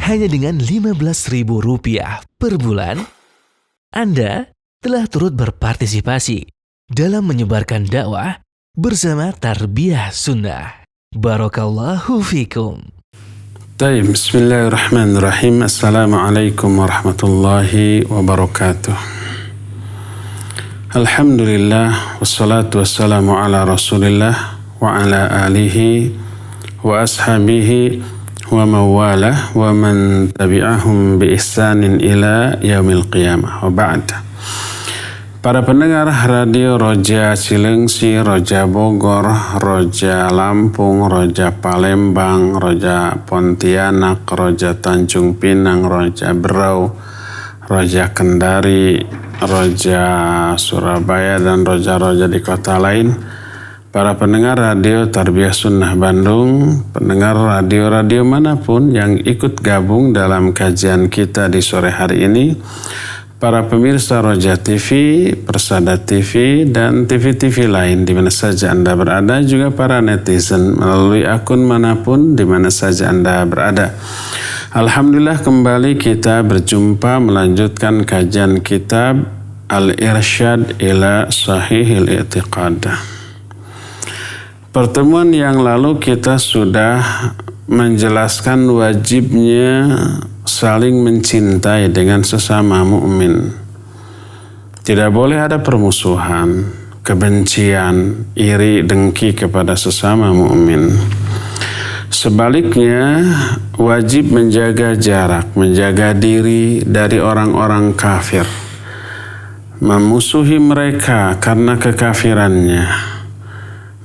hanya dengan Rp15.000 per bulan, Anda telah turut berpartisipasi dalam menyebarkan dakwah bersama Tarbiyah Sunnah. Barakallahu fikum. Baik, bismillahirrahmanirrahim. Assalamualaikum warahmatullahi wabarakatuh. Alhamdulillah, wassalatu wassalamu ala rasulillah wa ala alihi wa ashabihi wa mawalah wa man tabi'ahum bi ihsanin ila yaumil qiyamah wa ba'd. Para pendengar radio Roja Cilengsi, Roja Bogor, Roja Lampung, Roja Palembang, Roja Pontianak, Roja Tanjung Pinang, Roja Berau, Roja Kendari, Roja Surabaya, dan roja-roja di kota lain. Para pendengar radio Tarbiyah Sunnah Bandung, pendengar radio-radio manapun yang ikut gabung dalam kajian kita di sore hari ini, para pemirsa Roja TV, Persada TV, dan TV-TV lain di mana saja Anda berada, juga para netizen melalui akun manapun di mana saja Anda berada. Alhamdulillah, kembali kita berjumpa melanjutkan kajian kitab Al-Irsyad ila Sahihil I'tiqad. Pertemuan yang lalu kita sudah menjelaskan wajibnya saling mencintai dengan sesama mukmin. Tidak boleh ada permusuhan, kebencian, iri, dengki kepada sesama mukmin. Sebaliknya, wajib menjaga jarak, menjaga diri dari orang-orang kafir, memusuhi mereka karena kekafirannya,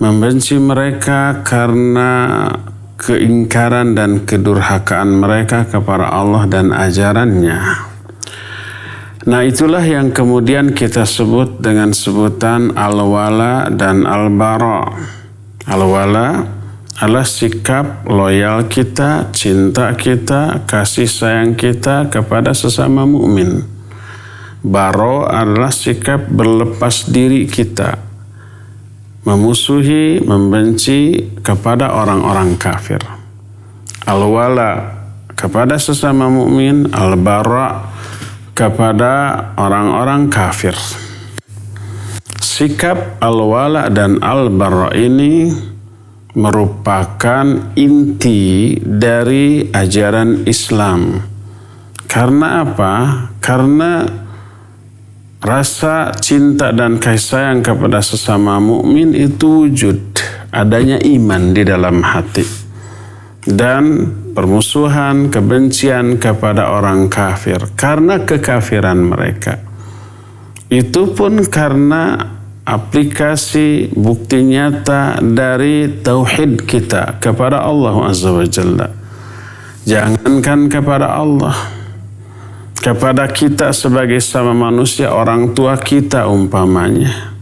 membenci mereka karena keingkaran dan kedurhakaan mereka kepada Allah dan ajarannya. Nah, itulah yang kemudian kita sebut dengan sebutan al-wala dan al-bara. Al-wala adalah sikap loyal kita, cinta kita, kasih sayang kita kepada sesama mukmin. Baro adalah sikap berlepas diri kita, memusuhi, membenci kepada orang-orang kafir. Al-wala kepada sesama mukmin, al-bara kepada orang-orang kafir. Sikap al-wala dan al-bara ini merupakan inti dari ajaran Islam. Karena apa? Karena rasa cinta dan kasih sayang kepada sesama mukmin itu wujud, adanya iman di dalam hati. Dan permusuhan, kebencian kepada orang kafir karena kekafiran mereka. Itu pun karena aplikasi bukti nyata dari tauhid kita kepada Allah Azza wa Jalla. Jangankan kepada Allah, kepada kita sebagai sama manusia, orang tua kita umpamanya,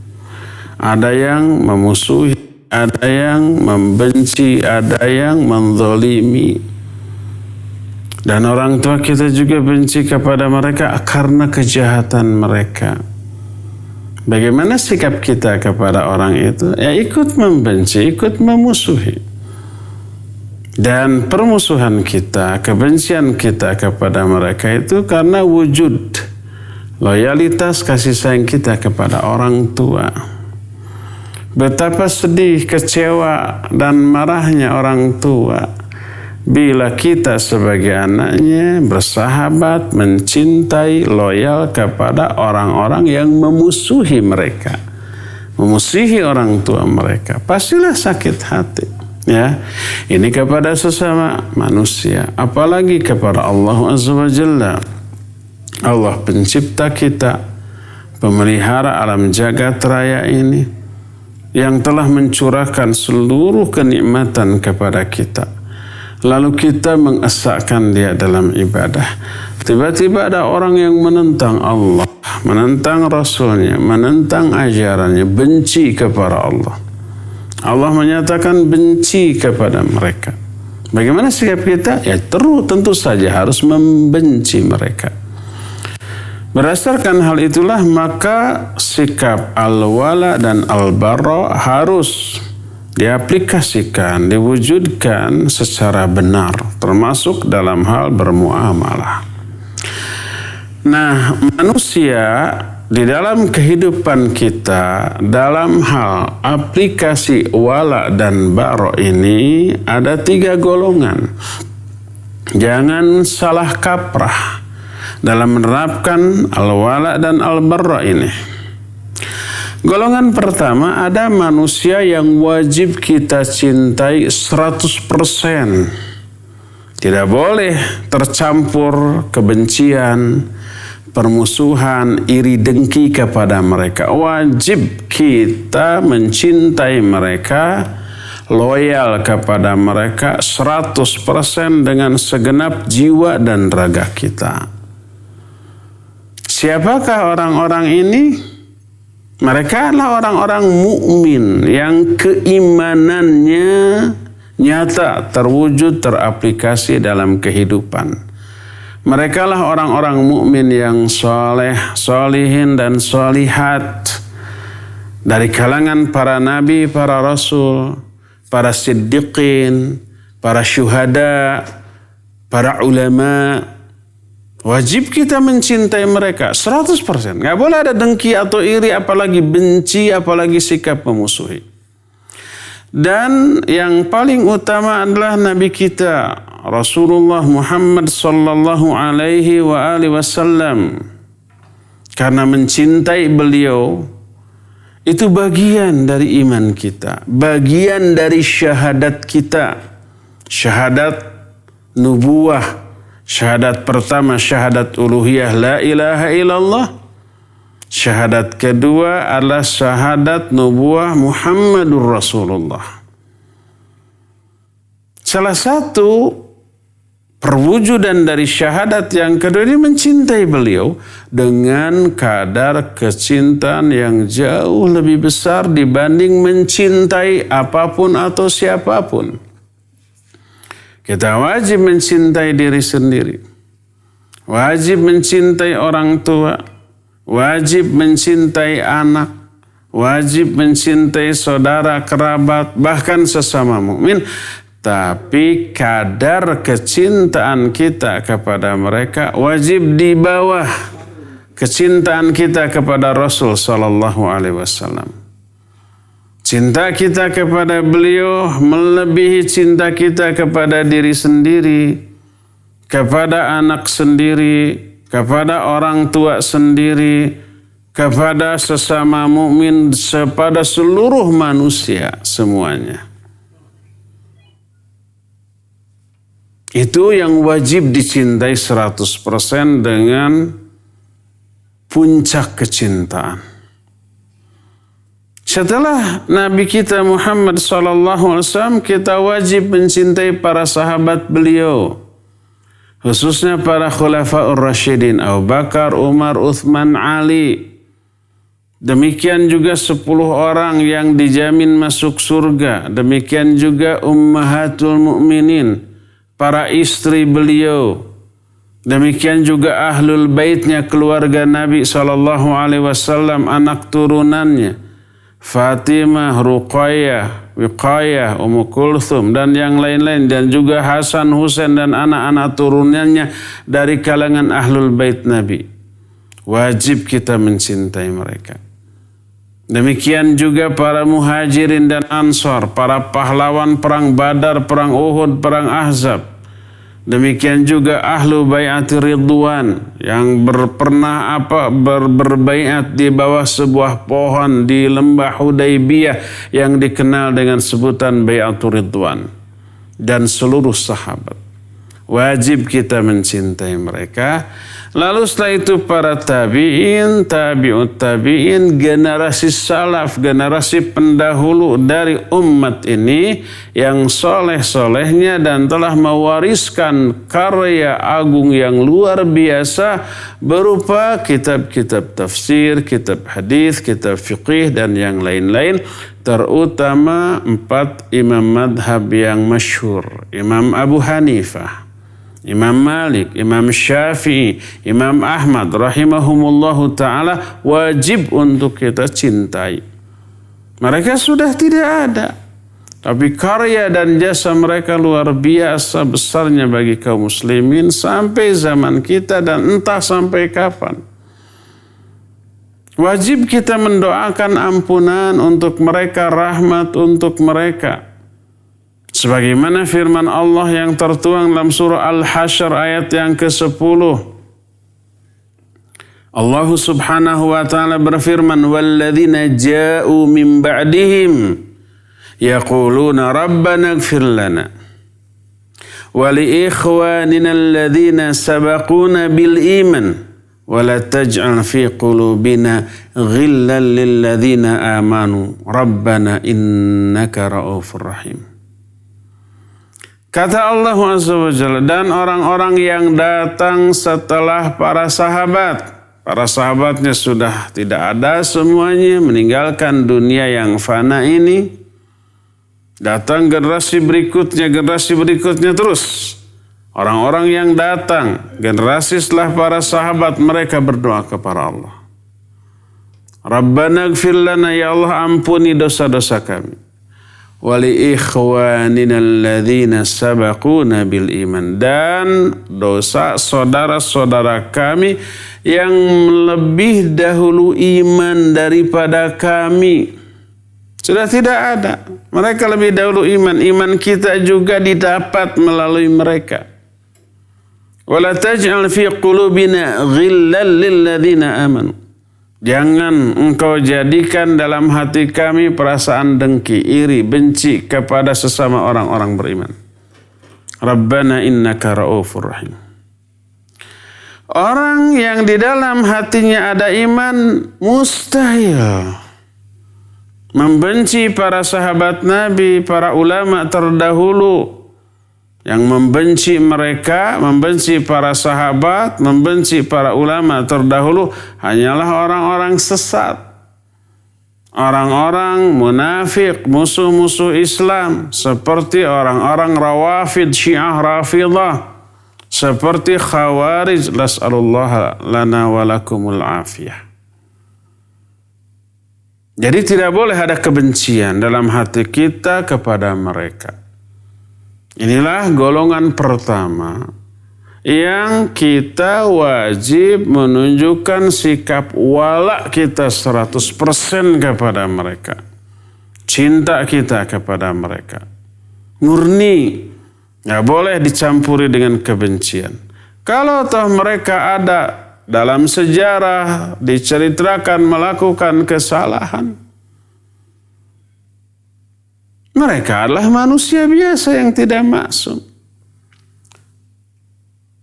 ada yang memusuhi, ada yang membenci, ada yang menzalimi, dan orang tua kita juga benci kepada mereka karena kejahatan mereka. Bagaimana sikap kita kepada orang itu? Ya, ikut membenci, ikut memusuhi. Dan permusuhan kita, kebencian kita kepada mereka itu karena wujud loyalitas kasih sayang kita kepada orang tua. Betapa sedih, kecewa, dan marahnya orang tua bila kita sebagai anaknya bersahabat, mencintai, loyal kepada orang-orang yang memusuhi mereka, memusuhi orang tua mereka. Pastilah sakit hati. Ya, ini kepada sesama manusia, apalagi kepada Allah Azza wa Jalla. Allah pencipta kita, pemelihara alam jagat raya ini, yang telah mencurahkan seluruh kenikmatan kepada kita. Lalu kita mengesahkan dia dalam ibadah. Tiba-tiba ada orang yang menentang Allah, menentang Rasulnya, menentang ajarannya, benci kepada Allah. Allah menyatakan benci kepada mereka. Bagaimana sikap kita? Ya, tentu saja harus membenci mereka. Berdasarkan hal itulah maka sikap al-wala dan al-bara harus diaplikasikan, diwujudkan secara benar, termasuk dalam hal bermuamalah. Nah, manusia di dalam kehidupan kita, dalam hal aplikasi wala dan bara ini ada 3 golongan. Jangan salah kaprah dalam menerapkan al-wala dan al-bara ini. Golongan pertama, ada manusia yang wajib kita cintai 100%. Tidak boleh tercampur kebencian, permusuhan, iri dengki kepada mereka. Wajib kita mencintai mereka, loyal kepada mereka 100% dengan segenap jiwa dan raga kita. Siapakah orang-orang ini? Mereka adalah orang-orang mukmin yang keimanannya nyata, terwujud, teraplikasi dalam kehidupan. Mereka lah orang-orang mukmin yang soleh, solihin dan solihat dari kalangan para nabi, para rasul, para siddiqin, para syuhada, para ulama. Wajib kita mencintai mereka 100%. Nggak boleh ada dengki atau iri, apalagi benci, apalagi sikap memusuhi. Dan yang paling utama adalah Nabi kita Rasulullah Muhammad sallallahu alaihi wa alihi wasallam. Karena mencintai beliau itu bagian dari iman kita, bagian dari syahadat kita. Syahadat nubuwah. Syahadat pertama, syahadat uluhiyah la ilaha illallah. Syahadat kedua adalah syahadat nubuwah Muhammadur Rasulullah. Salah satu perwujudan dari syahadat yang kedua ini mencintai beliau dengan kadar kecintaan yang jauh lebih besar dibanding mencintai apapun atau siapapun. Kita wajib mencintai diri sendiri, wajib mencintai orang tua, wajib mencintai anak, wajib mencintai saudara, kerabat, bahkan sesama mukmin. Tapi kadar kecintaan kita kepada mereka wajib di bawah kecintaan kita kepada Rasul sallallahu alaihi wasallam. Cinta kita kepada beliau melebihi cinta kita kepada diri sendiri, kepada anak sendiri, kepada orang tua sendiri, kepada sesama mukmin, kepada seluruh manusia semuanya. Itu yang wajib dicintai 100% dengan puncak kecintaan. Setelah Nabi kita Muhammad SAW, kita wajib mencintai para sahabat beliau. Khususnya para khulafaur rasyidin, Abu Bakar, Umar, Uthman, Ali. Demikian juga 10 orang yang dijamin masuk surga. Demikian juga ummahatul mu'minin, para istri beliau. Demikian juga ahlul baitnya, keluarga Nabi SAW, anak turunannya. Fatimah, Ruqayyah, Wiqayah, Ummu Kulthum, dan yang lain-lain. Dan juga Hasan, Husain, dan anak-anak turunannya dari kalangan ahlul bait Nabi. Wajib kita mencintai mereka. Demikian juga para muhajirin dan ansar, para pahlawan perang Badar, perang Uhud, perang Ahzab. Demikian juga ahlu bai'ati ridwan yang pernah berbaiat di bawah sebuah pohon di lembah Hudaybiyah yang dikenal dengan sebutan bai'atul ridwan, dan seluruh sahabat. Wajib kita mencintai mereka. Lalu setelah itu para tabi'in, tabi'ut tabi'in, generasi salaf, generasi pendahulu dari umat ini yang soleh-solehnya dan telah mewariskan karya agung yang luar biasa berupa kitab-kitab tafsir, kitab hadis, kitab fiqih, dan yang lain-lain. Terutama 4 imam madhab yang masyhur. Imam Abu Hanifah, Imam Malik, Imam Syafi'i, Imam Ahmad rahimahumullahu ta'ala wajib untuk kita cintai. Mereka sudah tidak ada. Tapi karya dan jasa mereka luar biasa besarnya bagi kaum muslimin sampai zaman kita dan entah sampai kapan. Wajib kita mendoakan ampunan untuk mereka, rahmat untuk mereka. Sebagaimana firman Allah yang tertuang dalam surah Al-Hasyr ayat yang ke-10. Allah subhanahu wa ta'ala berfirman, وَالَّذِينَ جَاءُوا مِنْ بَعْدِهِمْ يَقُولُونَ رَبَّنَا اغْفِرْ لَنَا وَلِإِخْوَانِنَا الَّذِينَ سَبَقُونَا بِالْإِيمَانِ وَلَا تَجْعَلْ فِي قُلُوبِنَا غِلًّا لِلَّذِينَ آمَنُوا رَبَّنَا إِنَّكَ رَءُوفٌ رَحِيمٌ. Kata Allah Azza wa Jalla, dan orang-orang yang datang setelah para sahabat. Para sahabatnya sudah tidak ada semuanya, meninggalkan dunia yang fana ini. Datang generasi berikutnya terus. Orang-orang yang datang, generasi setelah para sahabat, mereka berdoa kepada Allah. Rabbana ighfir lana, ya Allah ampuni dosa-dosa kami. Wali ikhwanina alladzina sabaquna bil iman, dan dosa saudara-saudara kami yang lebih dahulu iman daripada kami. Sudah tidak ada. Mereka lebih dahulu iman. Iman kita juga didapat melalui mereka. Wala taj'al fi qulubina ghillan lil ladzina amanu. Jangan engkau jadikan dalam hati kami perasaan dengki, iri, benci kepada sesama orang-orang beriman. Rabbana innaka ra'ufur rahim. Orang yang di dalam hatinya ada iman mustahil membenci para sahabat Nabi, para ulama terdahulu. Yang membenci mereka, membenci para sahabat, membenci para ulama terdahulu hanyalah orang-orang sesat. Orang-orang munafik, musuh-musuh Islam. Seperti orang-orang Rawafid, Syiah Rafidah. Seperti Khawarij. Nas'alullah lana walakumul afiyah. Jadi tidak boleh ada kebencian dalam hati kita kepada mereka. Inilah golongan pertama yang kita wajib menunjukkan sikap wala kita 100% kepada mereka. Cinta kita kepada mereka. Murni. Nggak boleh dicampuri dengan kebencian. Kalau toh mereka ada dalam sejarah diceritakan melakukan kesalahan, mereka adalah manusia biasa yang tidak maksum.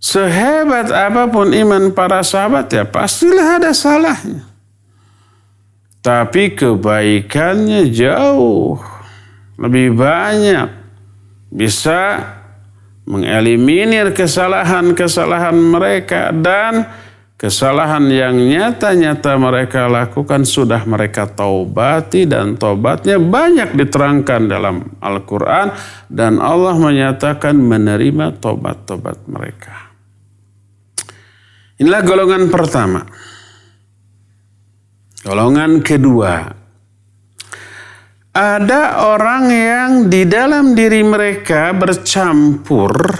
Sehebat apapun iman para sahabat, ya pastilah ada salahnya. Tapi kebaikannya jauh lebih banyak. Bisa mengeliminir kesalahan-kesalahan mereka, dan kesalahan yang nyata-nyata mereka lakukan sudah mereka taubati, dan taubatnya banyak diterangkan dalam Al-Quran, dan Allah menyatakan menerima taubat-taubat mereka. Inilah golongan pertama. Golongan kedua. Ada orang yang di dalam diri mereka bercampur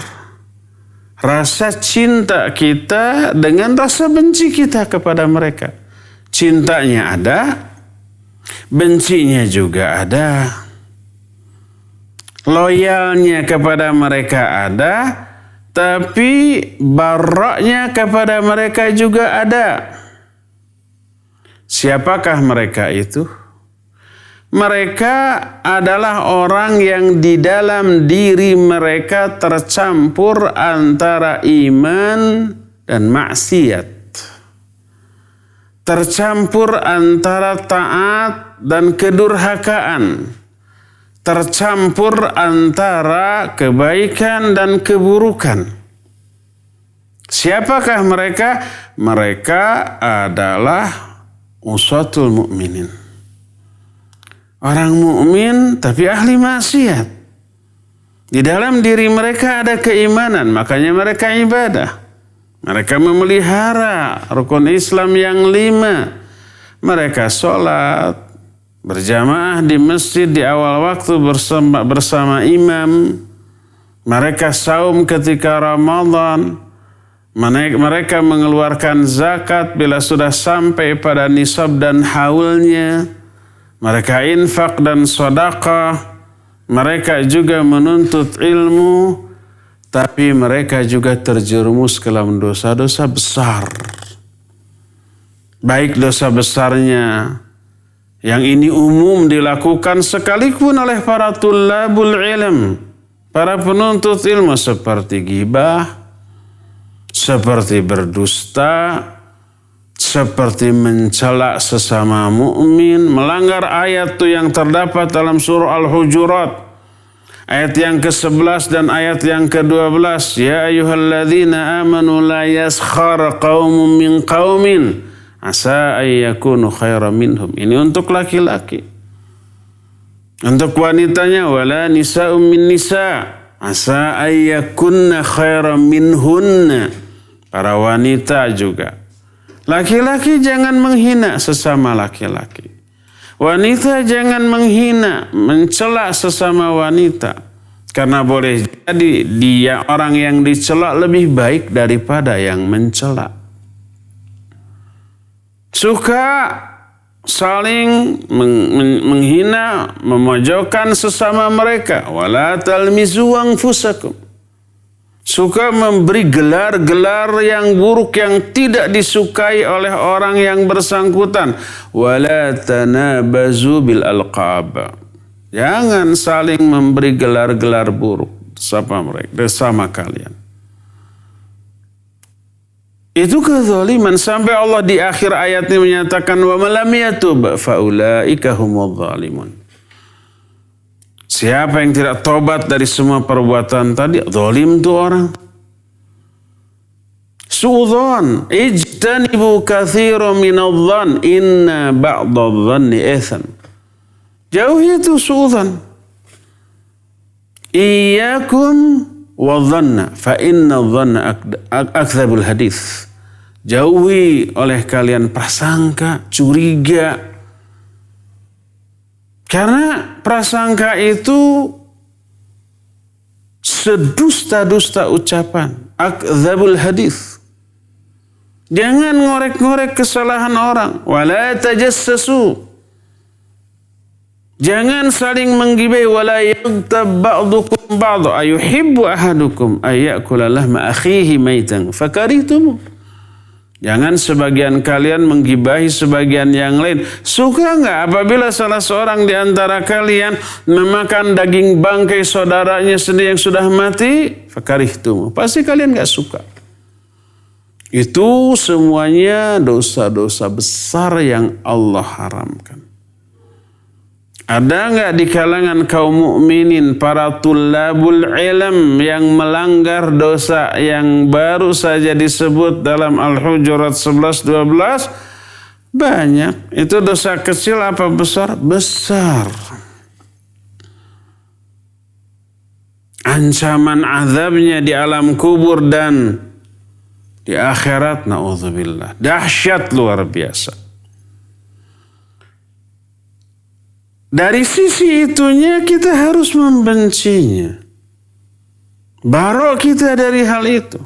rasa cinta kita dengan rasa benci kita kepada mereka. Cintanya ada, bencinya juga ada. Loyalnya kepada mereka ada, tapi baraknya kepada mereka juga ada. Siapakah mereka itu? Mereka adalah orang yang di dalam diri mereka tercampur antara iman dan maksiat. Tercampur antara taat dan kedurhakaan. Tercampur antara kebaikan dan keburukan. Siapakah mereka? Mereka adalah uswatul mukminin. Orang mukmin tapi ahli maksiat. Di dalam diri mereka ada keimanan, makanya mereka ibadah. Mereka memelihara rukun Islam yang 5. Mereka sholat, berjamaah di masjid di awal waktu bersama imam. Mereka saum ketika Ramadan. Mereka mengeluarkan zakat bila sudah sampai pada nisab dan haulnya. Mereka infak dan sedekah. Mereka juga menuntut ilmu. Tapi mereka juga terjerumus ke dalam dosa-dosa besar. Baik dosa besarnya yang ini umum dilakukan sekalipun oleh para tullabul ilm, para penuntut ilmu, seperti ghibah, seperti berdusta, seperti mencela sesama mukmin, melanggar ayat itu yang terdapat dalam surah Al-Hujurat, ayat yang ke-11 dan ayat yang ke-12. Ya ayyuhalladzina amanu la yaskhar qaumun min qaumin asa ayyakunu khairan minhum. Ini untuk laki-laki. Untuk wanitanya, wala nisa'um min nisa' asa ayyakunna khairan minhunna. Para wanita juga. Laki-laki jangan menghina sesama laki-laki. Wanita jangan menghina, mencela sesama wanita. Karena boleh jadi dia orang yang dicela lebih baik daripada yang mencela. Suka saling menghina, memojokkan sesama mereka. Wala talmizu anfusakum. Suka memberi gelar-gelar yang buruk yang tidak disukai oleh orang yang bersangkutan. Wala tanabazu bil alqab. Jangan saling memberi gelar-gelar buruk sama kalian. Itu kezaliman sampai Allah di akhir ayat ini menyatakan wa man lam yatub fa ulaika humudz zalimun. Siapa yang tidak tobat dari semua perbuatan tadi, zalim itu orang. Su'udzan, ijtanibu katsiran minadh-dhann, inna ba'dadh-dhanni itsam. Jauhi itu su'udzan. Iyyakum wadh-dhanna, fa inna adh-dhanna akdzabul hadits. Jauhi oleh kalian prasangka, curiga. Karena prasangka itu sedusta-dusta ucapan. Akdzabul hadits. Jangan ngorek-ngorek kesalahan orang. Wala tajassasu. Jangan saling menggibai. Wala yaghtab ba'dukum ba'dha. Ayuhibbu ahadukum ayyakula lahma akhihi maitan fakarihtum. Jangan sebagian kalian menggibahi sebagian yang lain. Suka enggak apabila salah seorang di antara kalian memakan daging bangkai saudaranya sendiri yang sudah mati? Fakarihtum. Pasti kalian enggak suka. Itu semuanya dosa-dosa besar yang Allah haramkan. Ada enggak di kalangan kaum mukminin para tullabul ilm yang melanggar dosa yang baru saja disebut dalam Al-Hujurat 11-12? Banyak. Itu dosa kecil apa besar? Besar. Ancaman azabnya di alam kubur dan di akhirat, na'udzubillah, dahsyat luar biasa. Dari sisi itunya kita harus membencinya. Barok kita dari hal itu.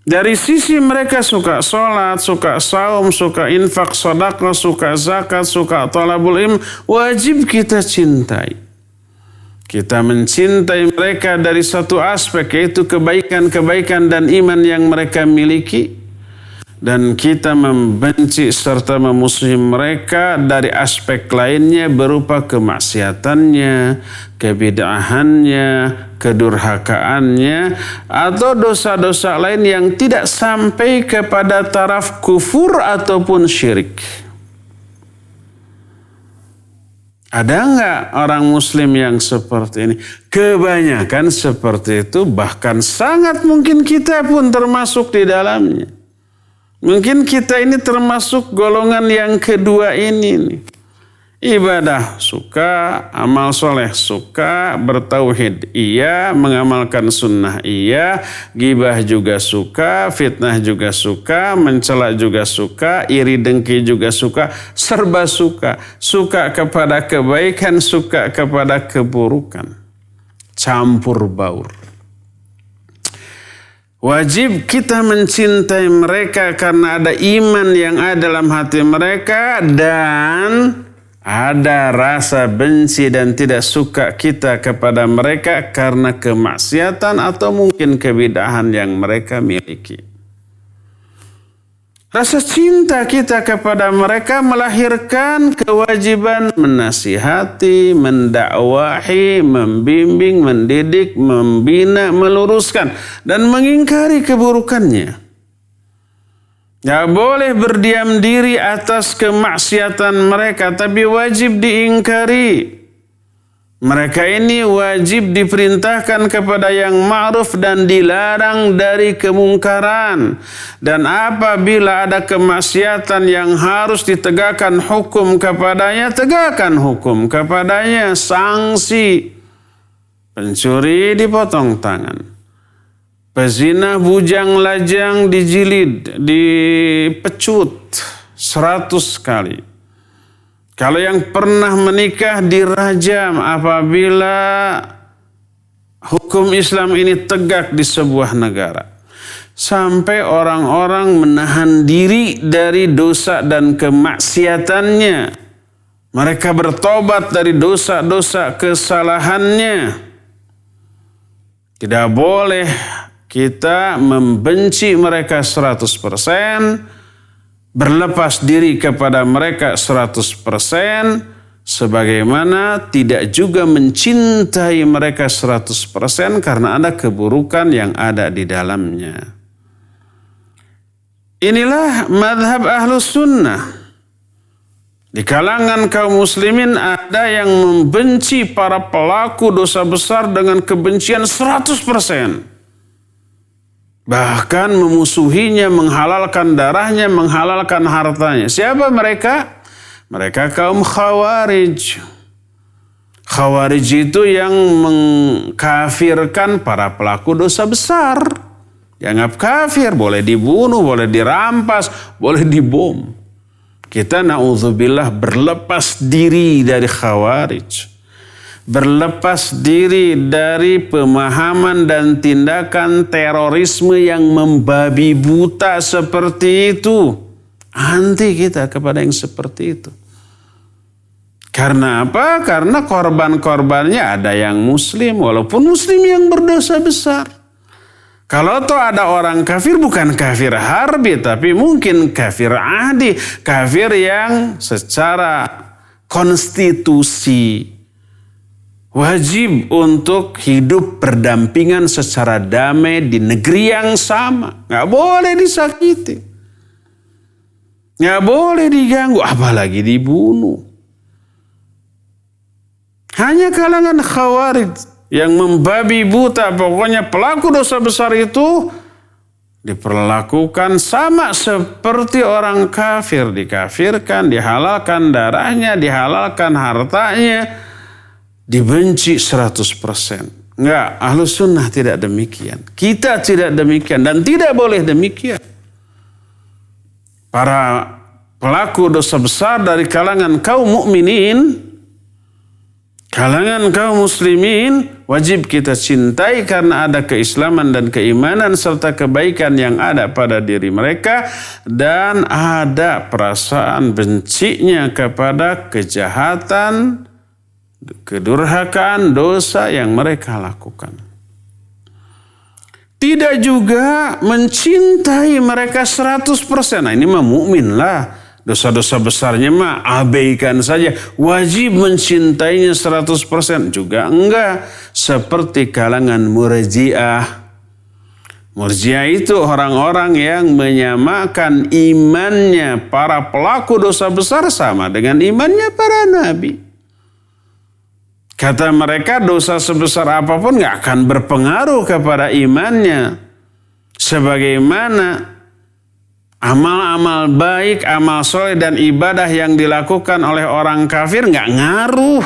Dari sisi mereka suka sholat, suka saum, suka infak, sedekah, suka zakat, suka talabul ilm, wajib kita cintai. Kita mencintai mereka dari satu aspek, yaitu kebaikan-kebaikan dan iman yang mereka miliki. Dan kita membenci serta memusuhi mereka dari aspek lainnya berupa kemaksiatannya, kebid'ahannya, kedurhakaannya, atau dosa-dosa lain yang tidak sampai kepada taraf kufur ataupun syirik. Ada enggak orang muslim yang seperti ini? Kebanyakan seperti itu, bahkan sangat mungkin kita pun termasuk di dalamnya. Mungkin kita ini termasuk golongan yang kedua ini nih. Ibadah suka, amal soleh suka, bertauhid iya, mengamalkan sunnah iya, gibah juga suka, fitnah juga suka, mencela juga suka, iri dengki juga suka, serba suka. Suka kepada kebaikan, suka kepada keburukan. Campur baur. Wajib kita mencintai mereka karena ada iman yang ada dalam hati mereka dan ada rasa benci dan tidak suka kita kepada mereka karena kemaksiatan atau mungkin kebidahan yang mereka miliki. Rasa cinta kita kepada mereka melahirkan kewajiban menasihati, mendakwahi, membimbing, mendidik, membina, meluruskan, dan mengingkari keburukannya. Tidak boleh berdiam diri atas kemaksiatan mereka, tapi wajib diingkari. Mereka ini wajib diperintahkan kepada yang ma'ruf dan dilarang dari kemungkaran. Dan apabila ada kemaksiatan yang harus ditegakkan hukum kepadanya, tegakkan hukum kepadanya, sanksi. Pencuri dipotong tangan. Pezina bujang lajang dijilid, dipecut 100 kali. Kalau yang pernah menikah dirajam apabila hukum Islam ini tegak di sebuah negara. Sampai orang-orang menahan diri dari dosa dan kemaksiatannya. Mereka bertobat dari dosa-dosa kesalahannya. Tidak boleh kita membenci mereka 100%, berlepas diri kepada mereka 100%, sebagaimana tidak juga mencintai mereka 100% karena ada keburukan yang ada di dalamnya. Inilah madhab Ahlus Sunnah. Di kalangan kaum muslimin ada yang membenci para pelaku dosa besar dengan kebencian 100%. Bahkan memusuhinya, menghalalkan darahnya, menghalalkan hartanya. Siapa mereka? Mereka kaum Khawarij. Khawarij itu yang mengkafirkan para pelaku dosa besar. Dianggap kafir, boleh dibunuh, boleh dirampas, boleh dibom. Kita na'udzubillah berlepas diri dari Khawarij. Berlepas diri dari pemahaman dan tindakan terorisme yang membabi buta seperti itu. Anti kita kepada yang seperti itu. Karena apa? Karena korban-korbannya ada yang muslim, walaupun muslim yang berdosa besar. Kalau toh ada orang kafir, bukan kafir harbi, tapi mungkin kafir ahdi, kafir yang secara konstitusi wajib untuk hidup berdampingan secara damai di negeri yang sama. Nggak boleh disakiti. Nggak boleh diganggu, apalagi dibunuh. Hanya kalangan Khawarij yang membabi buta, pokoknya pelaku dosa besar itu diperlakukan sama seperti orang kafir. Dikafirkan, dihalalkan darahnya, dihalalkan hartanya, dibenci 100%. Enggak, Ahlus Sunnah tidak demikian. Kita tidak demikian dan tidak boleh demikian. Para pelaku dosa besar dari kalangan kaum mukminin, kalangan kaum muslimin, wajib kita cintai karena ada keislaman dan keimanan serta kebaikan yang ada pada diri mereka, dan ada perasaan bencinya kepada kejahatan, kedurhakaan, dosa yang mereka lakukan. Tidak juga mencintai mereka 100%. Nah, ini mah mukmin lah. Dosa-dosa besarnya mah abaikan saja. Wajib mencintainya 100% juga enggak. Seperti kalangan Murji'ah. Murji'ah itu orang-orang yang menyamakan imannya para pelaku dosa besar sama dengan imannya para nabi. Kata mereka dosa sebesar apapun gak akan berpengaruh kepada imannya. Sebagaimana Amal-amal baik, amal soleh dan ibadah yang dilakukan oleh orang kafir nggak ngaruh.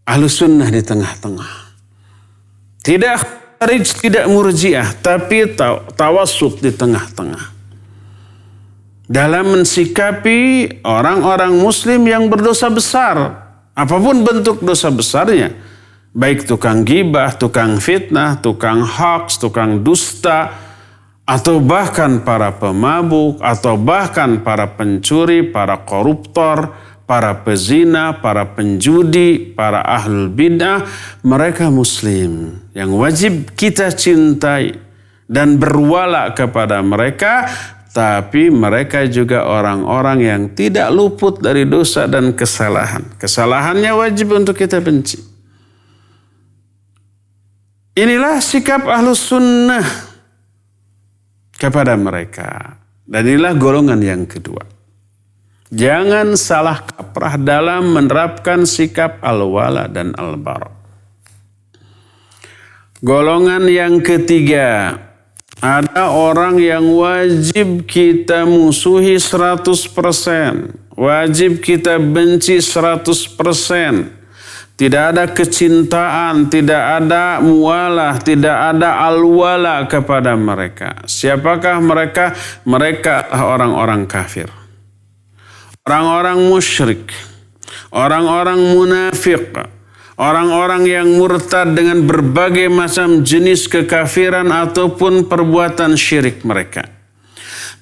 Ahlus sunnah di tengah-tengah. Tidak kharij, tidak murjiah, tapi tawassut di tengah-tengah. Dalam mensikapi orang-orang muslim yang berdosa besar, apapun bentuk dosa besarnya, baik tukang gibah, tukang fitnah, tukang hoax, tukang dusta, atau bahkan para pemabuk, atau bahkan para pencuri, para koruptor, para pezina, para penjudi, para ahlul bid'ah, mereka muslim yang wajib kita cintai dan berwala kepada mereka. Tapi mereka juga orang-orang yang tidak luput dari dosa dan kesalahan. Kesalahannya wajib untuk kita benci. Inilah sikap Ahlus Sunnah kepada mereka. Dan inilah golongan yang kedua. Jangan salah kaprah dalam menerapkan sikap al-wala dan al-bara. Golongan yang ketiga, ada orang yang wajib kita musuhi 100%. Wajib kita benci 100%. Tidak ada kecintaan, tidak ada mualah, tidak ada alwala kepada mereka. Siapakah mereka? Mereka orang-orang kafir. Orang-orang musyrik. Orang-orang munafik. Orang-orang yang murtad dengan berbagai macam jenis kekafiran ataupun perbuatan syirik mereka.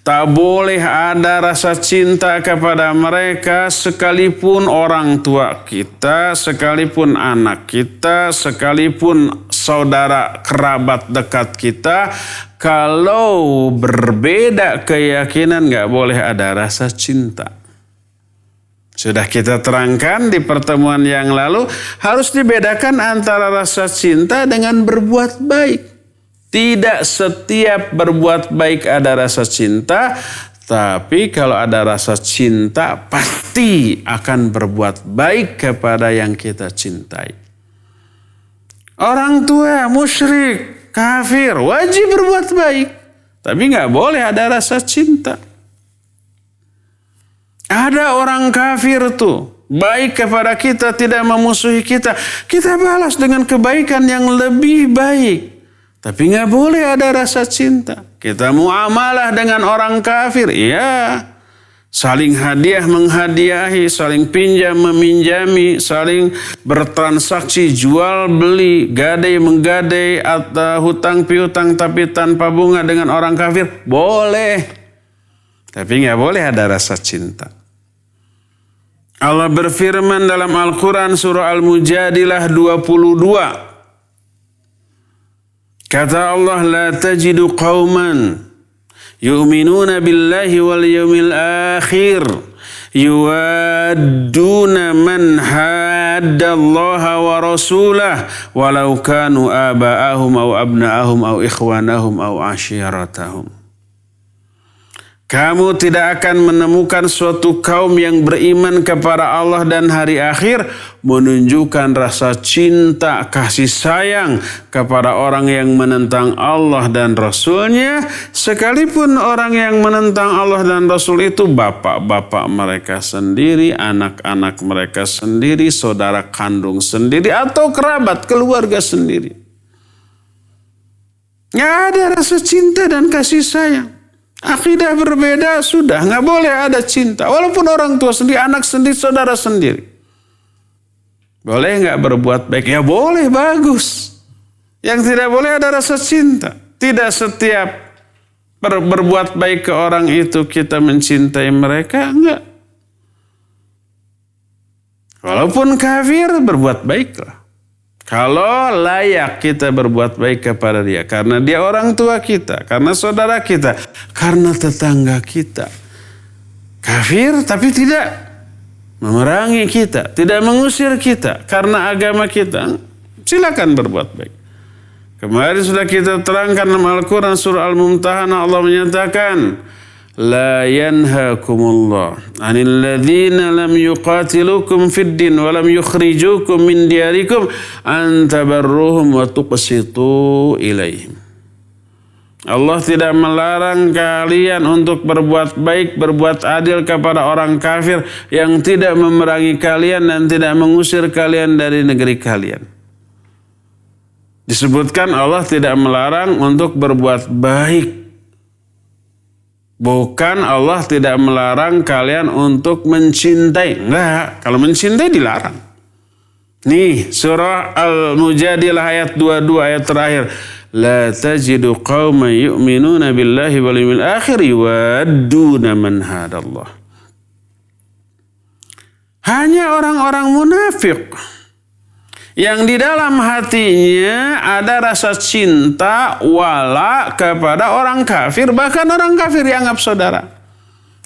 Tak boleh ada rasa cinta kepada mereka sekalipun orang tua kita, sekalipun anak kita, sekalipun saudara kerabat dekat kita. Kalau berbeda keyakinan gak boleh ada rasa cinta. Sudah kita terangkan di pertemuan yang lalu, harus dibedakan antara rasa cinta dengan berbuat baik. Tidak setiap berbuat baik ada rasa cinta, tapi kalau ada rasa cinta pasti akan berbuat baik kepada yang kita cintai. Orang tua, musyrik, kafir, wajib berbuat baik, tapi nggak boleh ada rasa cinta. Ada orang kafir tuh, baik kepada kita, tidak memusuhi kita. Kita balas dengan kebaikan yang lebih baik. Tapi nggak boleh ada rasa cinta. Kita muamalah dengan orang kafir, iya. Saling hadiah menghadiahi, saling pinjam meminjami, saling bertransaksi jual beli, gadai menggadai, atau hutang piutang tapi tanpa bunga dengan orang kafir, boleh. Tapi nggak boleh ada rasa cinta. Allah berfirman dalam Al-Quran surah Al-Mujadilah 22. Kata Allah, la tajidu qawman yu'minuna billahi wal yawmil akhir yuwadduna man haddallaha wa rasulah walau kanu aba'ahum aw abna'ahum aw ikhwanahum aw ashiratahum. Kamu tidak akan menemukan suatu kaum yang beriman kepada Allah dan hari akhir menunjukkan rasa cinta, kasih sayang kepada orang yang menentang Allah dan Rasulnya, sekalipun orang yang menentang Allah dan Rasul itu bapak-bapak mereka sendiri, anak-anak mereka sendiri, saudara kandung sendiri, atau kerabat keluarga sendiri. Nggak ada rasa cinta dan kasih sayang. Akidah berbeda, sudah nggak boleh ada cinta. Walaupun orang tua sendiri, anak sendiri, saudara sendiri. Boleh nggak berbuat baik? Ya boleh, bagus. Yang tidak boleh ada rasa cinta. Tidak setiap berbuat baik ke orang itu kita mencintai mereka, enggak. Walaupun kafir, berbuat baiklah. Kalau layak kita berbuat baik kepada dia. Karena dia orang tua kita. Karena saudara kita. Karena tetangga kita. Kafir tapi tidak memerangi kita. Tidak mengusir kita. Karena agama kita. Silakan berbuat baik. Kemarin sudah kita terangkan dalam Al-Quran surah Al-Mumtahanah. Allah menyatakan. La yanhakumullah anil ladzina lam yuqatilukum fid din wa lam yukhrijukum min diyarikum an tabarruhum wa tuqsitu ilaihim. Allah tidak melarang kalian untuk berbuat baik, berbuat adil kepada orang kafir yang tidak memerangi kalian dan tidak mengusir kalian dari negeri kalian. Disebutkan Allah tidak melarang untuk berbuat baik. Bukan Allah tidak melarang kalian untuk mencintai. Enggak, kalau mencintai dilarang. Nih, surah Al-Mujadilah ayat 22 ayat terakhir. La tajidu qauman yu'minuna billahi wal yawmil akhir yuwadduna man hadallah. Hanya orang-orang munafik yang di dalam hatinya ada rasa cinta wala kepada orang kafir, bahkan orang kafir dianggap saudara.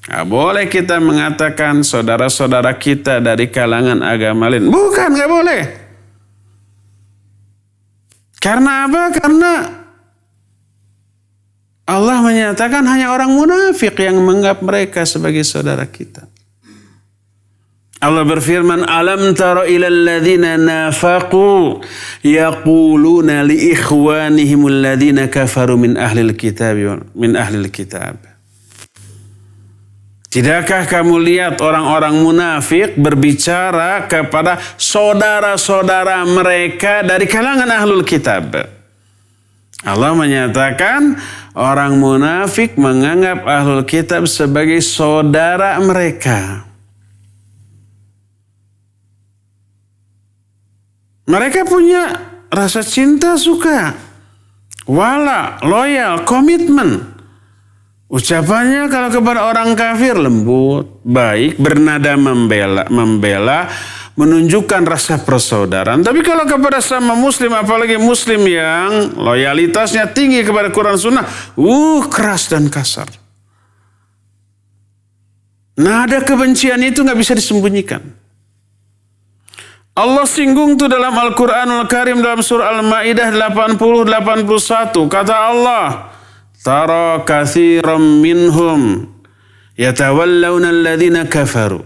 Gak boleh kita mengatakan saudara-saudara kita dari kalangan agama lain. Bukan, gak boleh. Karena apa? Karena Allah menyatakan hanya orang munafik yang menganggap mereka sebagai saudara kita. Allah berfirman, Alam tara ilal ladzina nafaqu yaquluna li ikhwanihimul ladzina kafaru min ahlil kitab. Tidakkah kamu lihat orang-orang munafik berbicara kepada saudara-saudara mereka dari kalangan ahlul kitab? Allah menyatakan orang munafik menganggap ahlul kitab sebagai saudara mereka. Mereka punya rasa cinta, suka, wala, loyal, komitmen. Ucapannya kalau kepada orang kafir lembut, baik, bernada membela, menunjukkan rasa persaudaraan. Tapi kalau kepada sama muslim, apalagi muslim yang loyalitasnya tinggi kepada Quran Sunnah, keras dan kasar. Nada kebencian itu nggak bisa disembunyikan. Allah singgung tuh dalam Al-Quranul Karim dalam surah Al-Ma'idah 80-81. Kata Allah, Tara kathiram minhum yatawallawna alladhina kafaru.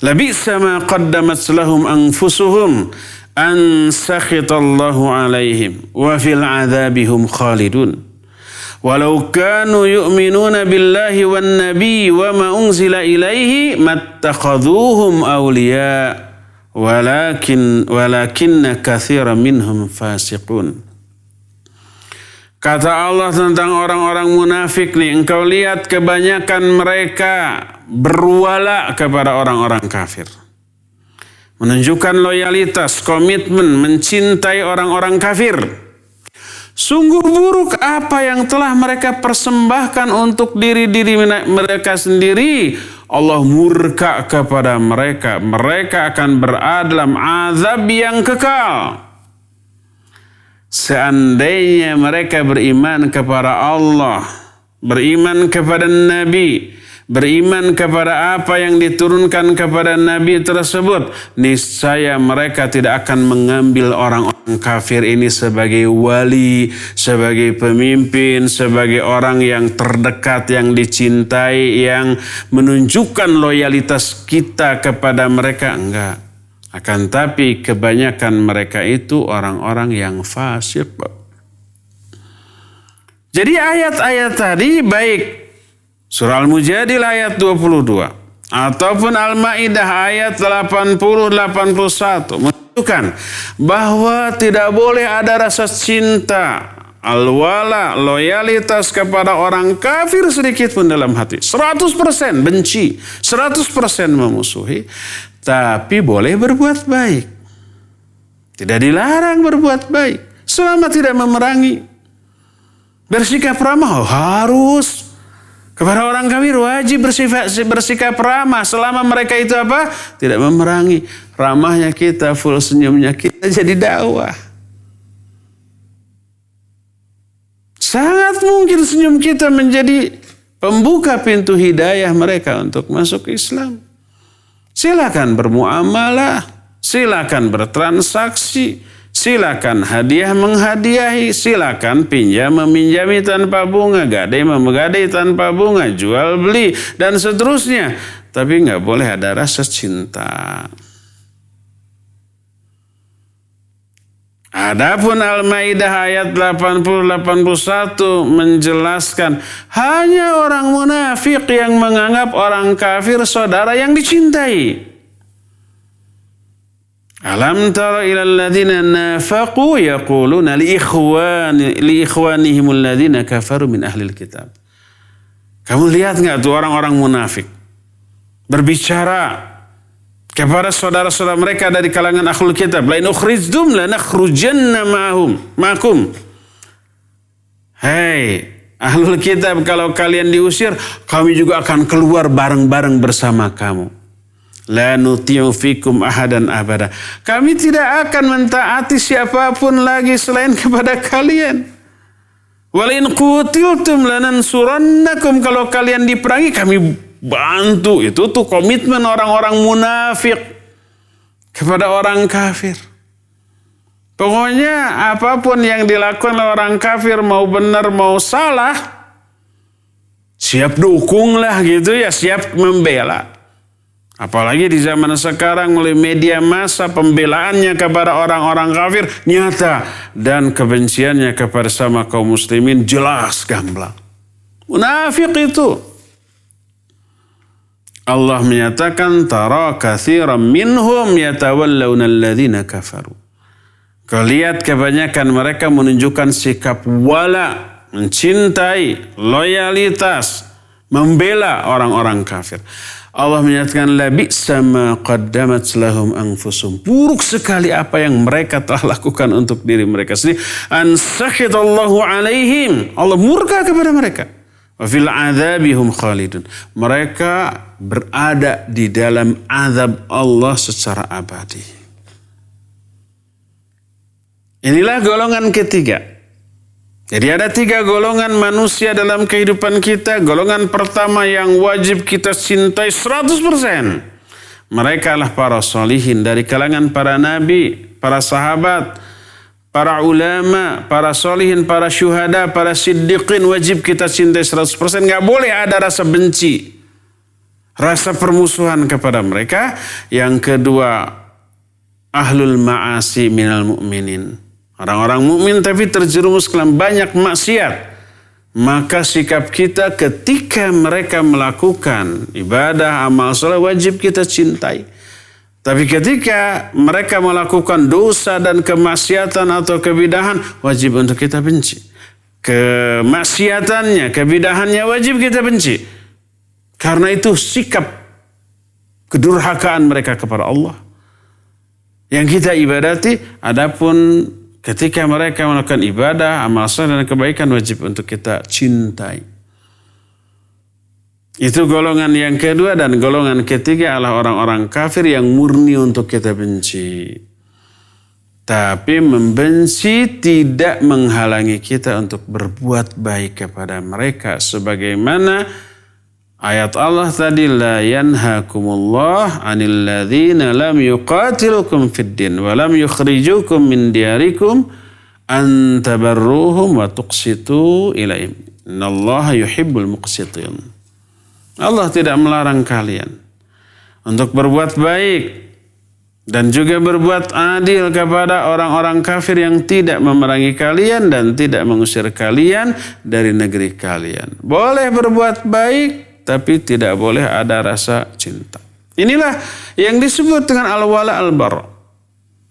Labisa ma qaddamat lahum anfusuhum an sakhitallahu alaihim wa fil adhabihum khalidun. Walau kanu yu'minuna billahi wan nabi wa ma unzila ilaihi mattakhadhuhum awliya walakinna kathiran minhum fasiqun. Kata Allah tentang orang-orang munafik nih, engkau lihat kebanyakan mereka berwala kepada orang-orang kafir. Menunjukkan loyalitas, komitmen, mencintai orang-orang kafir. Sungguh buruk apa yang telah mereka persembahkan untuk diri-diri mereka sendiri. Allah murka kepada mereka. Mereka akan berada dalam azab yang kekal. Seandainya mereka beriman kepada Allah, beriman kepada Nabi, beriman kepada apa yang diturunkan kepada Nabi tersebut, niscaya mereka tidak akan mengambil orang-orang kafir ini sebagai wali, sebagai pemimpin, sebagai orang yang terdekat, yang dicintai, yang menunjukkan loyalitas kita kepada mereka. Enggak. Akan tapi kebanyakan mereka itu orang-orang yang fasik. Jadi ayat-ayat tadi baik surah Al-Mujadilah ayat 22 ataupun Al-Ma'idah ayat 80-81 menunjukkan bahwa tidak boleh ada rasa cinta, al-wala, loyalitas kepada orang kafir sedikit pun dalam hati. 100% benci, 100% memusuhi. Tapi boleh berbuat baik. Tidak dilarang berbuat baik. Selama tidak memerangi. Bersikap ramah harus. Kepada orang kafir wajib bersikap ramah. Selama mereka itu apa? Tidak memerangi. Ramahnya kita, full senyumnya kita jadi dakwah. Sangat mungkin senyum kita menjadi pembuka pintu hidayah mereka untuk masuk Islam. Silakan bermuamalah, silakan bertransaksi, silakan hadiah menghadiahi, silakan pinjam meminjami tanpa bunga, gadai menggadai tanpa bunga, jual beli dan seterusnya. Tapi nggak boleh ada rasa cinta. Adapun Al-Maidah ayat 80-81 menjelaskan hanya orang munafik yang menganggap orang kafir saudara yang dicintai. Alam tara ilal ladzina nafaqu yaquluna li ikhwanihim alladzina kafaru min ahlil kitab. Kamu lihat enggak tuh orang-orang munafik berbicara kepada saudara-saudara mereka dari kalangan ahlul kitab, la in ukhrijtum lanakhrujanna ma'akum. Hei ahlul kitab, kalau kalian diusir, kami juga akan keluar bareng-bareng bersama kamu. La nuti'u fikum ahadan abada. Kami tidak akan mentaati siapapun lagi selain kepada kalian. Wal in qutiltum lanansurannakum. Kalau kalian diperangi, kami bantu. Itu tuh komitmen orang-orang munafik kepada orang kafir. Pokoknya apapun yang dilakukan oleh orang kafir, mau benar mau salah, siap dukung lah gitu ya, siap membela. Apalagi di zaman sekarang melalui media massa, pembelaannya kepada orang-orang kafir nyata, dan kebenciannya kepada sama kaum muslimin jelas gamblang. Munafik itu. Allah menyatakan tara katsiran minhum yatawallawna alladzina kafaru. Kau lihat kebanyakan mereka menunjukkan sikap wala, mencintai, loyalitas, membela orang-orang kafir. Allah menyatakan la bi'sa ma qaddamat lahum anfusum. Buruk sekali apa yang mereka telah lakukan untuk diri mereka sendiri. An sakhitallahu alaihim. Allah murka kepada mereka. Wa fil adzabihum khalidun. Mereka berada di dalam azab Allah secara abadi. Inilah golongan ketiga. Jadi ada 3 golongan manusia dalam kehidupan kita. Golongan pertama yang wajib kita cintai 100%. Mereka adalah para sholihin dari kalangan para nabi, para sahabat, para ulama, para sholihin, para syuhada, para siddiqin. Wajib kita cintai 100%. Gak boleh ada rasa benci, rasa permusuhan kepada mereka. Yang kedua, ahlul ma'asi minal mu'minin. Orang-orang mukmin tapi terjerumus ke dalam banyak maksiat. Maka sikap kita ketika mereka melakukan ibadah, amal soleh wajib kita cintai. Tapi ketika mereka melakukan dosa dan kemaksiatan atau kebidahan, wajib untuk kita benci. Kemaksiatannya, kebidahannya wajib kita benci. Karena itu sikap kedurhakaan mereka kepada Allah yang kita ibadati. Adapun ketika mereka melakukan ibadah, amal saleh dan kebaikan wajib untuk kita cintai. Itu golongan yang kedua, dan golongan ketiga adalah orang-orang kafir yang murni untuk kita benci. Tapi membenci tidak menghalangi kita untuk berbuat baik kepada mereka. Sebagaimana ayat Allah tadi, la yanhakumullah 'anil ladzina lam yuqatilukum fid din wa lam yukhrijukum min diyarikum an tabarruhum wa tuqsitu ilaihim. Innallaha yuhibbul muqsitin. Allah tidak melarang kalian untuk berbuat baik dan juga berbuat adil kepada orang-orang kafir yang tidak memerangi kalian dan tidak mengusir kalian dari negeri kalian. Boleh berbuat baik, tapi tidak boleh ada rasa cinta. Inilah yang disebut dengan al-wala al-bara.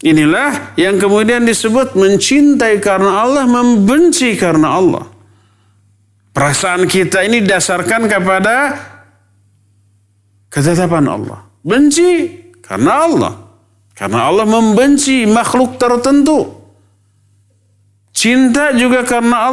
Inilah yang kemudian disebut mencintai karena Allah, membenci karena Allah. Perasaan kita ini didasarkan kepada ketetapan Allah. Benci karena Allah. Karena Allah membenci makhluk tertentu. Cinta juga karena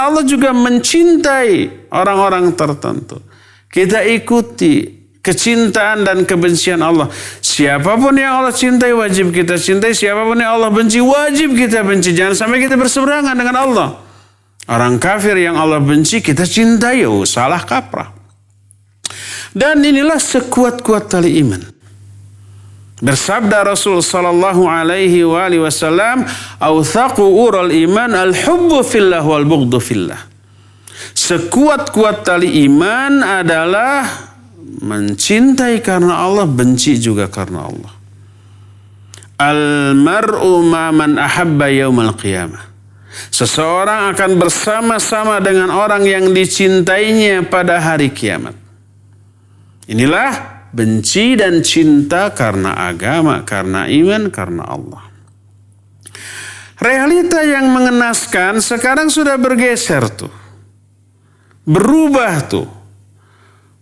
Allah juga mencintai orang-orang tertentu. Kita ikuti kecintaan dan kebencian Allah. Siapapun yang Allah cintai wajib kita cintai. Siapapun yang Allah benci wajib kita benci. Jangan sampai kita berseberangan dengan Allah. Orang kafir yang Allah benci kita cintai, salah kaprah. Dan inilah sekuat-kuat tali iman. Bersabda Rasul sallallahu alaihi wasallam, "Authaqu ural iman al-hubbu fillah wal bughdu fillah." Sekuat-kuat tali iman adalah mencintai karena Allah, benci juga karena Allah. Al-mar'u ma man ahabba yaumal qiyamah. Seseorang akan bersama-sama dengan orang yang dicintainya pada hari kiamat. Inilah benci dan cinta karena agama, karena iman, karena Allah. Realita yang mengenaskan sekarang sudah bergeser tuh. Berubah tuh.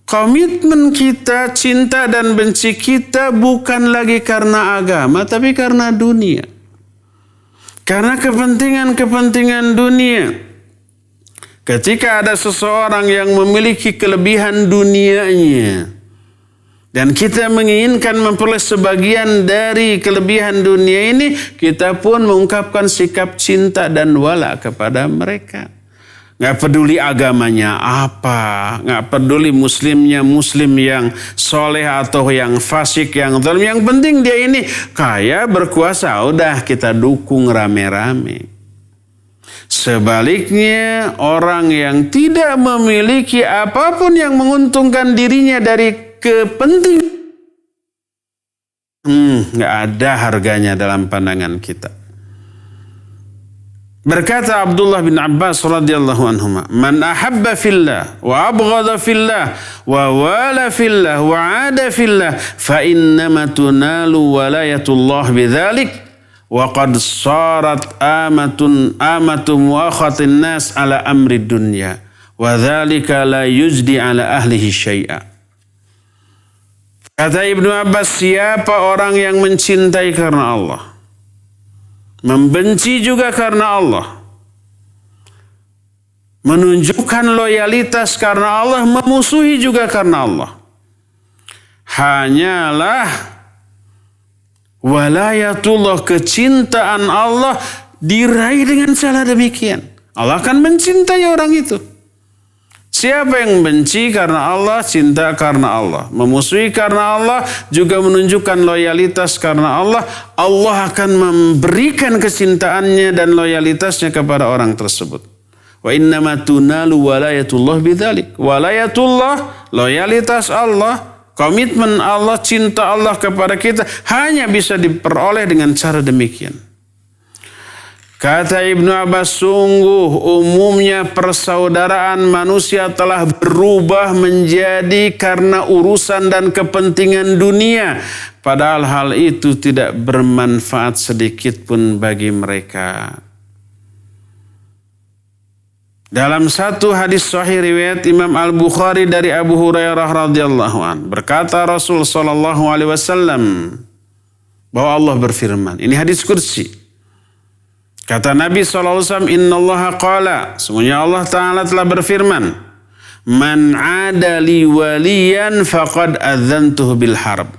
Komitmen kita, cinta dan benci kita bukan lagi karena agama, tapi karena dunia. Karena kepentingan-kepentingan dunia. Ketika ada seseorang yang memiliki kelebihan dunianya, dan kita menginginkan memperoleh sebagian dari kelebihan dunia ini, kita pun mengungkapkan sikap cinta dan wala kepada mereka. Nggak peduli agamanya apa, nggak peduli muslimnya muslim yang soleh atau yang fasik, yang zalim. Yang penting dia ini kaya, berkuasa, udah kita dukung rame-rame. Sebaliknya, orang yang tidak memiliki apapun yang menguntungkan dirinya dari kepentingan, nggak ada harganya dalam pandangan kita. Berkata Abdullah bin Abbas radhiyallahu anhuma, "Man ahabba fillah wa abghada fillah wa wala fillah wa ada fillah fa innama tunalu walayatullah bidzalik wa qad sarat amatum wa akhatin nas ala amri dunya wa dzalika la yujdi ala ahlihi syai'a." Kata Ibnu Abbas, siapa orang yang mencintai karena Allah, membenci juga karena Allah, menunjukkan loyalitas karena Allah, memusuhi juga karena Allah, hanyalah walayatullah, kecintaan Allah diraih dengan cara demikian, Allah akan mencintai orang itu. Siapa yang benci karena Allah, cinta karena Allah, memusuhi karena Allah, juga menunjukkan loyalitas karena Allah, Allah akan memberikan kecintaannya dan loyalitasnya kepada orang tersebut. Wa innama tunalu walayatullah bidzalik. Walayatullah, loyalitas Allah, komitmen Allah, cinta Allah kepada kita hanya bisa diperoleh dengan cara demikian. Kata Ibnu Abbas, sungguh umumnya persaudaraan manusia telah berubah menjadi karena urusan dan kepentingan dunia. Padahal hal itu tidak bermanfaat sedikit pun bagi mereka. Dalam satu hadis sahih riwayat Imam Al-Bukhari dari Abu Hurairah radhiyallahu an, berkata Rasul sallallahu alaihi wasallam bahwa Allah berfirman. Ini hadis qudsi. Kata Nabi SAW, Inna Allah qala, sesungguhnya Allah Ta'ala telah berfirman, Man adali waliyan faqad adzantuhu bil harb.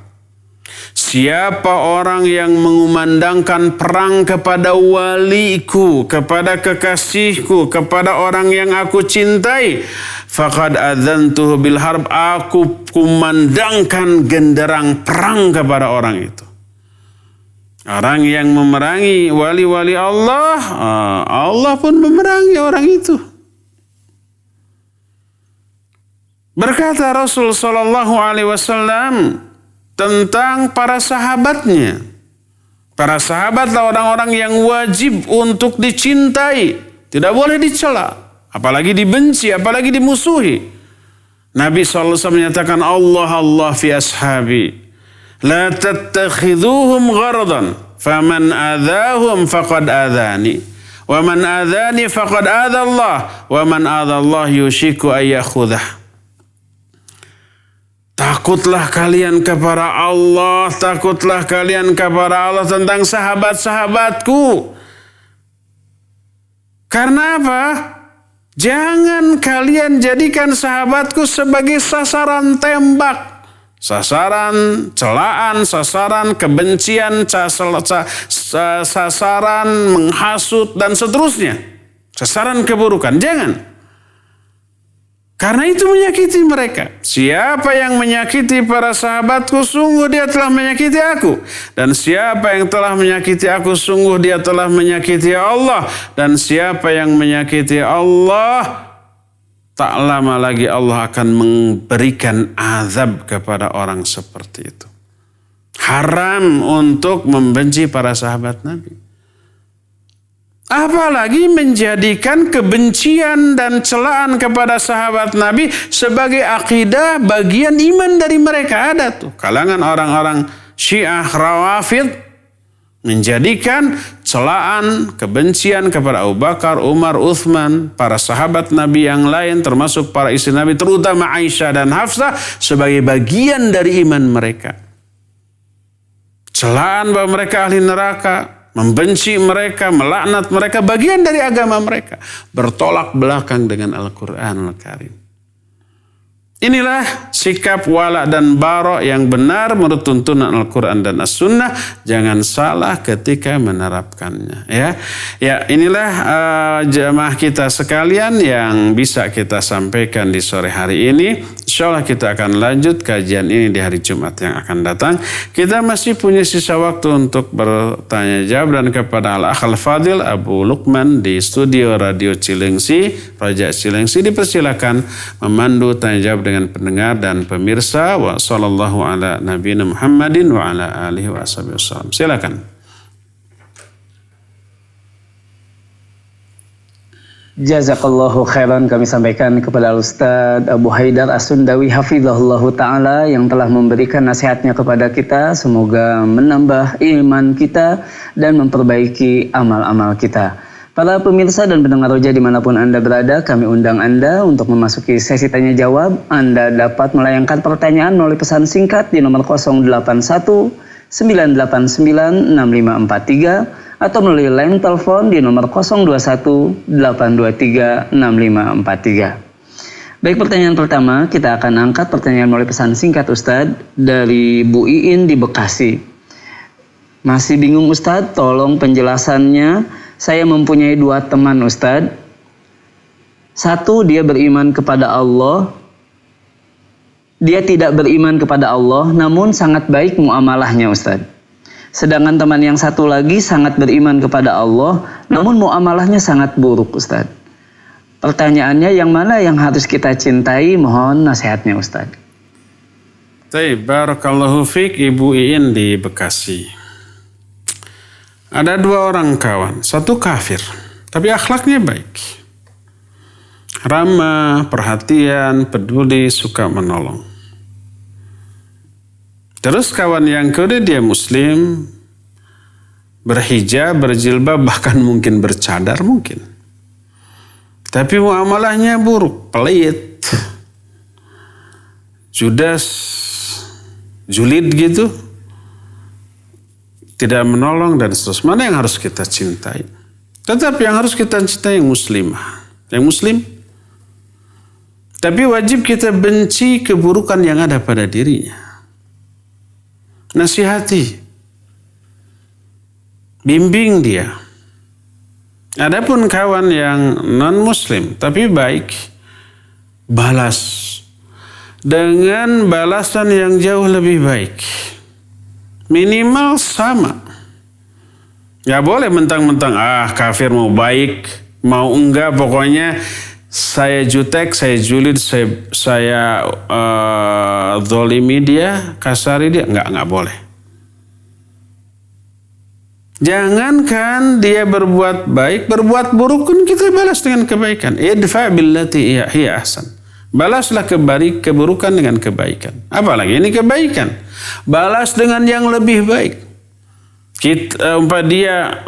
Siapa orang yang mengumandangkan perang kepada waliku, kepada kekasihku, kepada orang yang aku cintai, faqad adzantuhu bil harb, aku kumandangkan genderang perang kepada orang itu. Orang yang memerangi wali-wali Allah, Allah pun memerangi orang itu. Berkata Rasul sallallahu alaihi wasallam tentang para sahabatnya. Para sahabatlah orang-orang yang wajib untuk dicintai, tidak boleh dicela, apalagi dibenci, apalagi dimusuhi. Nabi sallallahu alaihi wasallam menyatakan, Allah fi ashabi. La tattakhiduhum gharadan, faman adahum faqad adhani, wa man adhani faqad adha Allah, wa man adha Allah yushiku ayyakhudah. Takutlah kalian kepada Allah, takutlah kalian kepada Allah tentang sahabat-sahabatku. Karena apa? Jangan kalian jadikan sahabatku sebagai sasaran tembak, sasaran celaan, sasaran kebencian, sasaran menghasut dan seterusnya. Sasaran keburukan, jangan. Karena itu menyakiti mereka. Siapa yang menyakiti para sahabatku, sungguh dia telah menyakiti aku. Dan siapa yang telah menyakiti aku, sungguh dia telah menyakiti Allah. Dan siapa yang menyakiti Allah, tak lama lagi Allah akan memberikan azab kepada orang seperti itu. Haram untuk membenci para sahabat Nabi. Apalagi menjadikan kebencian dan celaan kepada sahabat Nabi sebagai akidah bagian iman dari mereka. Ada tuh kalangan orang-orang Syiah Rawafid menjadikan celaan kebencian kepada Abu Bakar, Umar, Uthman, para sahabat Nabi yang lain termasuk para istri Nabi terutama Aisyah dan Hafsah sebagai bagian dari iman mereka. Celaan bahwa mereka ahli neraka, membenci mereka, melaknat mereka, bagian dari agama mereka. Bertolak belakang dengan Al-Quranul Karim. Inilah sikap wala dan bara yang benar menurut tuntunan Al-Quran dan As-Sunnah. Jangan salah ketika menerapkannya. Ya, inilah jamaah kita sekalian yang bisa kita sampaikan di sore hari ini. Insyaallah kita akan lanjut kajian ini di hari Jumat yang akan datang. Kita masih punya sisa waktu untuk bertanya jawab, dan kepada Al-Akh Al-Fadil Abu Lukman di studio Radio Cilengsi, Raja Cilengsi, dipersilakan memandu tanya jawab dengan pendengar dan pemirsa. Wa sallallahu ala nabiyina Muhammadin wa ala alihi wa sahbihi wasallam. Silakan. Jazakallahu khairan kami sampaikan kepada Al-Ustaz Abu Haidar As-Sundawi hafizahullahu ta'ala yang telah memberikan nasihatnya kepada kita. Semoga menambah iman kita dan memperbaiki amal-amal kita. Para pemirsa dan pendengar Roja dimanapun Anda berada, kami undang Anda untuk memasuki sesi tanya jawab. Anda dapat melayangkan pertanyaan melalui pesan singkat di nomor 081 989 6543 atau melalui line telepon di nomor 021 823 6543. Baik, pertanyaan pertama kita akan angkat pertanyaan melalui pesan singkat Ustadz dari Bu Iin di Bekasi. Masih bingung Ustadz, tolong penjelasannya. Saya mempunyai 2 teman Ustadz. Satu, dia beriman kepada Allah. Dia tidak beriman kepada Allah, namun sangat baik muamalahnya Ustadz. Sedangkan teman yang satu lagi sangat beriman kepada Allah, namun muamalahnya sangat buruk Ustadz. Pertanyaannya, yang mana yang harus kita cintai? Mohon nasihatnya Ustadz. Baik, barakallahu fiik Ibu Iin di Bekasi. Ada 2 orang kawan, satu kafir, tapi akhlaknya baik. Ramah, perhatian, peduli, suka menolong. Terus kawan yang kedua dia muslim, berhijab, berjilbab, bahkan mungkin bercadar mungkin. Tapi muamalahnya buruk, pelit, judas, julid gitu, tidak menolong dan seterusnya. Mana yang harus kita cintai? Tetap yang harus kita cintai yang muslimah, yang muslim. Tapi wajib kita benci keburukan yang ada pada dirinya. Nasihati, bimbing dia. Adapun kawan yang non-muslim tapi baik, balas dengan balasan yang jauh lebih baik. Minimal sama. Ya boleh mentang-mentang kafir mau baik, mau enggak, pokoknya saya jutek, saya julid, saya zolimi dia, kasari dia, enggak boleh. Jangankan dia berbuat baik, berbuat buruk pun kita balas dengan kebaikan. Idfa billati hiya ahsan. Balaslah keburukan dengan kebaikan. Apalagi ini kebaikan. Balas dengan yang lebih baik. Dia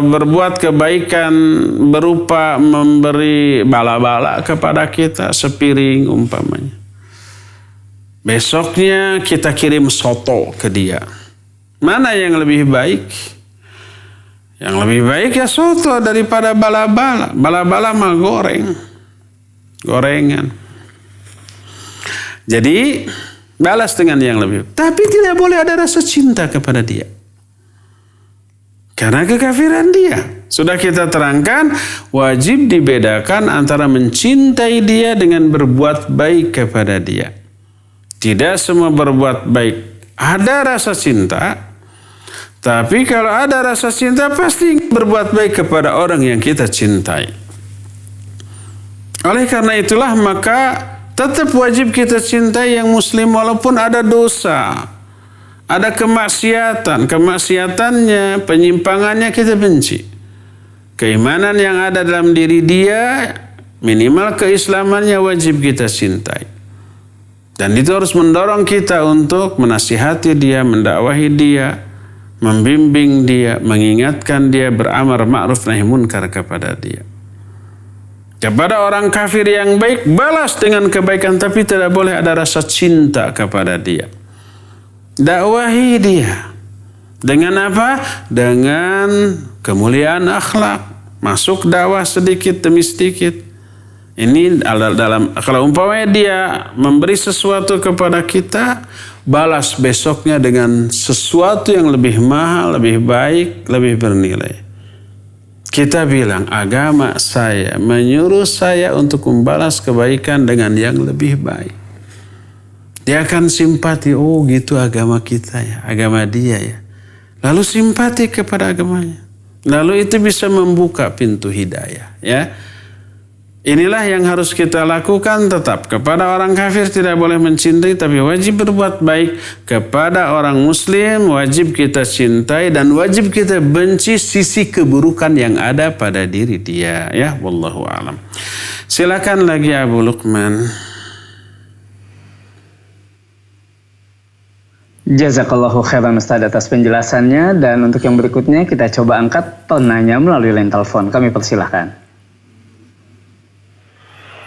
berbuat kebaikan berupa memberi bala-bala kepada kita, sepiring umpamanya. Besoknya kita kirim soto ke dia. Mana yang lebih baik? Yang lebih baik ya soto daripada bala-bala. Bala-bala mah gorengan. Jadi balas dengan yang lebih. Tapi tidak boleh ada rasa cinta kepada dia. Karena kekafiran dia. Sudah kita terangkan, wajib dibedakan antara mencintai dia dengan berbuat baik kepada dia. Tidak semua berbuat baik ada rasa cinta. Tapi kalau ada rasa cinta, pasti berbuat baik kepada orang yang kita cintai. Oleh karena itulah maka tetap wajib kita cintai yang muslim walaupun ada dosa. Ada kemaksiatan, kemaksiatannya, penyimpangannya kita benci. Keimanan yang ada dalam diri dia, minimal keislamannya wajib kita cintai. Dan itu harus mendorong kita untuk menasihati dia, mendakwahi dia, membimbing dia, mengingatkan dia, beramar ma'ruf nahi munkar kepada dia. Kepada orang kafir yang baik, balas dengan kebaikan, tapi tidak boleh ada rasa cinta kepada dia. Dakwahi dia. Dengan apa? Dengan kemuliaan akhlak. Masuk dakwah sedikit demi sedikit. Ini dalam, kalau umpamanya dia memberi sesuatu kepada kita, balas besoknya dengan sesuatu yang lebih mahal, lebih baik, lebih bernilai. Kita bilang agama saya menyuruh saya untuk membalas kebaikan dengan yang lebih baik. Dia akan simpati, oh gitu agama kita ya, agama dia ya. Lalu simpati kepada agamanya. Lalu itu bisa membuka pintu hidayah ya. Inilah yang harus kita lakukan tetap. Kepada orang kafir tidak boleh mencintai, tapi wajib berbuat baik. Kepada orang muslim wajib kita cintai dan wajib kita benci sisi keburukan yang ada pada diri dia ya. Wallahu a'lam. Silakan lagi Abu Luqman. Jazakallahu khairan Ustaz atas penjelasannya, dan untuk yang berikutnya kita coba angkat penanya melalui line telepon. Kami persilahkan.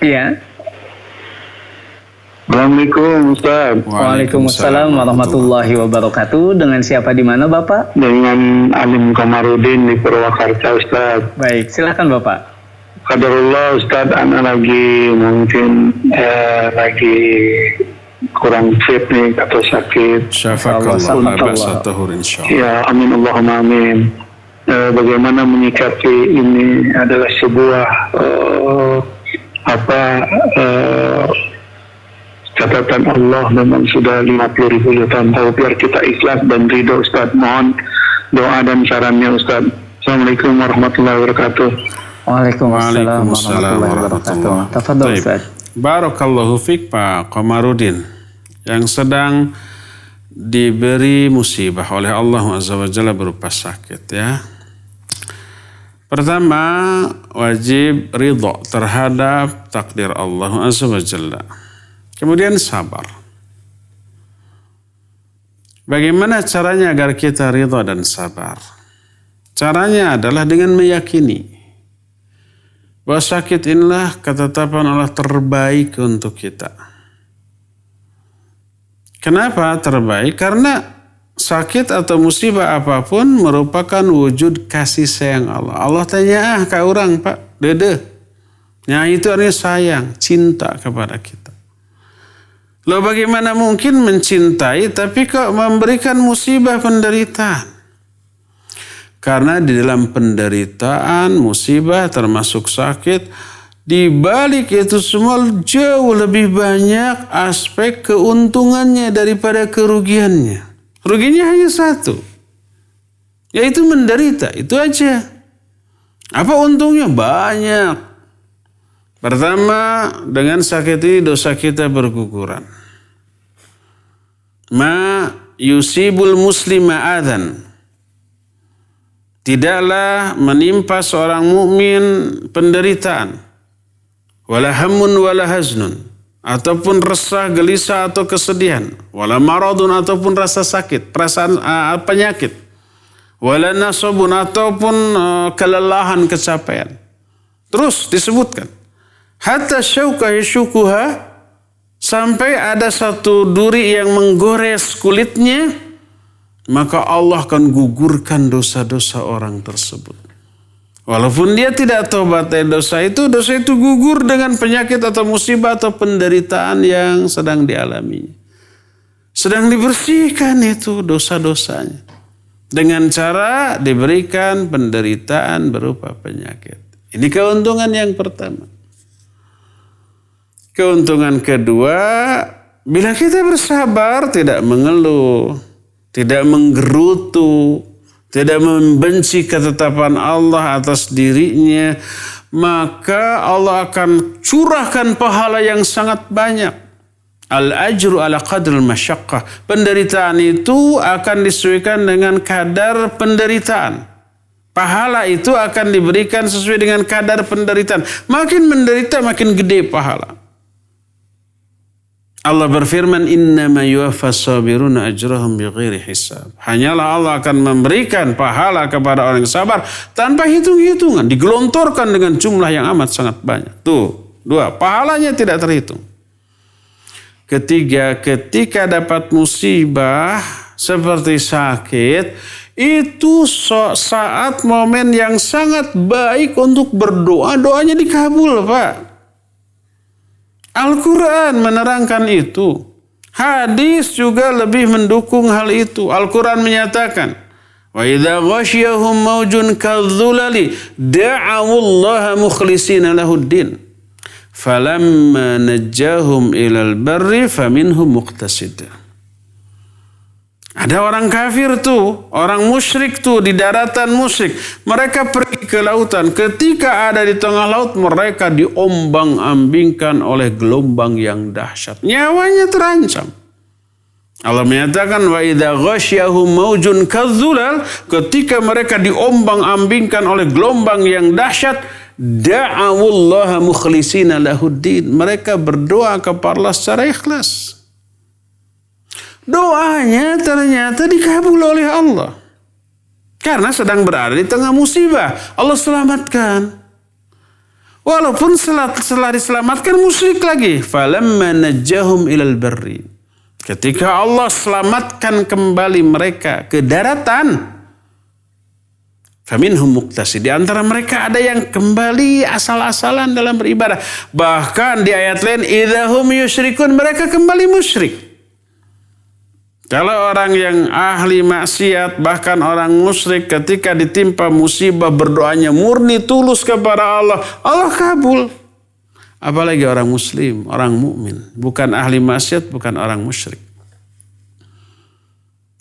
Iya. Assalamualaikum Ustaz. Waalaikumsalam warahmatullahi wabarakatuh. Dengan siapa di mana Bapak? Dengan Alim Komarudin di Purwakarta Ustaz. Baik, silakan Bapak. Qadarullah Ustaz, anak lagi mungkin lagi kurang fit nih atau sakit. Syafakallah ba'sa tahur insyaallah. Ya, amin Allahumma amin. Bagaimana menyikapi ini adalah sebuah catatan Allah memang sudah 50.000 tahun tahu, biar kita ikhlas dan ridho Ustaz. Mohon doa dan sarannya Ustaz. Assalamualaikum warahmatullahi wabarakatuh. Waalaikumsalam warahmatullahi wabarakatuh. Tafadhol Ustaz. Barakallahu fiik Pak Komarudin yang sedang diberi musibah oleh Allah Azza wa Jalla berupa sakit ya. Pertama, wajib ridho terhadap takdir Allah Azza wa Jalla. Kemudian sabar. Bagaimana caranya agar kita ridho dan sabar? Caranya adalah dengan meyakini bahwa sakit inilah ketetapan Allah terbaik untuk kita. Kenapa terbaik? Karena sakit atau musibah apapun merupakan wujud kasih sayang Allah. Allah tanya, ke orang Pak, dede. Nah itu artinya sayang, cinta kepada kita. Loh bagaimana mungkin mencintai tapi kok memberikan musibah penderitaan? Karena di dalam penderitaan, musibah termasuk sakit, di balik itu semua jauh lebih banyak aspek keuntungannya daripada kerugiannya. Ruginya hanya satu, yaitu menderita, itu aja. Apa untungnya? Banyak. Pertama, dengan sakit ini dosa kita berguguran. Ma yusibul muslima adhan. Tidaklah menimpa seorang mukmin penderitaan, wala hammun wala haznun, ataupun resah, gelisah atau kesedihan, wala maradun ataupun rasa sakit, perasaan penyakit, wala nasabun ataupun kelelahan, capaian. Terus disebutkan, hatta syauka yashukuha, sampai ada satu duri yang menggores kulitnya, maka Allah akan gugurkan dosa-dosa orang tersebut. Walaupun dia tidak tobat dari dosa itu gugur dengan penyakit atau musibah atau penderitaan yang sedang dialaminya. Sedang dibersihkan itu dosa-dosanya dengan cara diberikan penderitaan berupa penyakit. Ini keuntungan yang pertama. Keuntungan kedua, bila kita bersabar, tidak mengeluh, tidak menggerutu, tidak membenci ketetapan Allah atas dirinya, maka Allah akan curahkan pahala yang sangat banyak. Al-ajru ala qadril masyaqqah. Penderitaan itu akan disesuaikan dengan kadar penderitaan. Pahala itu akan diberikan sesuai dengan kadar penderitaan. Makin menderita makin gede pahala. Allah berfirman, innama yuwaffas sabiruna ajrahum bighairi hisab. Hanyalah Allah akan memberikan pahala kepada orang yang sabar tanpa hitung-hitungan, digelontorkan dengan jumlah yang amat sangat banyak. Tuh, 2, pahalanya tidak terhitung. Ketiga, ketika dapat musibah seperti sakit, itu saat momen yang sangat baik untuk berdoa, doanya dikabul, Pak. Al-Quran menerangkan itu. Hadis juga lebih mendukung hal itu. Al-Quran menyatakan, wa idza ghasyiyahum mawjun kadzulali da'awullaha mukhlishina lahuddin falamma najjahum ilal barri faminhum muqtasid. Ada orang kafir tuh, orang musyrik tuh di daratan musyrik. Mereka pergi ke lautan. Ketika ada di tengah laut, mereka diombang-ambingkan oleh gelombang yang dahsyat. Nyawanya terancam. Allah menyatakan, wa idza ghasyiyahum maujun kadzulal, ketika mereka diombang-ambingkan oleh gelombang yang dahsyat, da'awullaha mukhlishina lahuddin. Mereka berdoa kepada Allah secara ikhlas. Doanya ternyata dikabul oleh Allah. Karena sedang berada di tengah musibah. Allah selamatkan. Walaupun setelah diselamatkan musyrik lagi. Falamma najjahum ilal barri. Ketika Allah selamatkan kembali mereka ke daratan. Faminhum muqtasid. Di antara mereka ada yang kembali asal-asalan dalam beribadah. Bahkan di ayat lain. Idahum yusyrikun. Mereka kembali musyrik. Kalau orang yang ahli maksiat, bahkan orang musyrik ketika ditimpa musibah berdoanya murni tulus kepada Allah, Allah kabul. Apalagi orang muslim, orang mukmin, bukan ahli maksiat, bukan orang musyrik.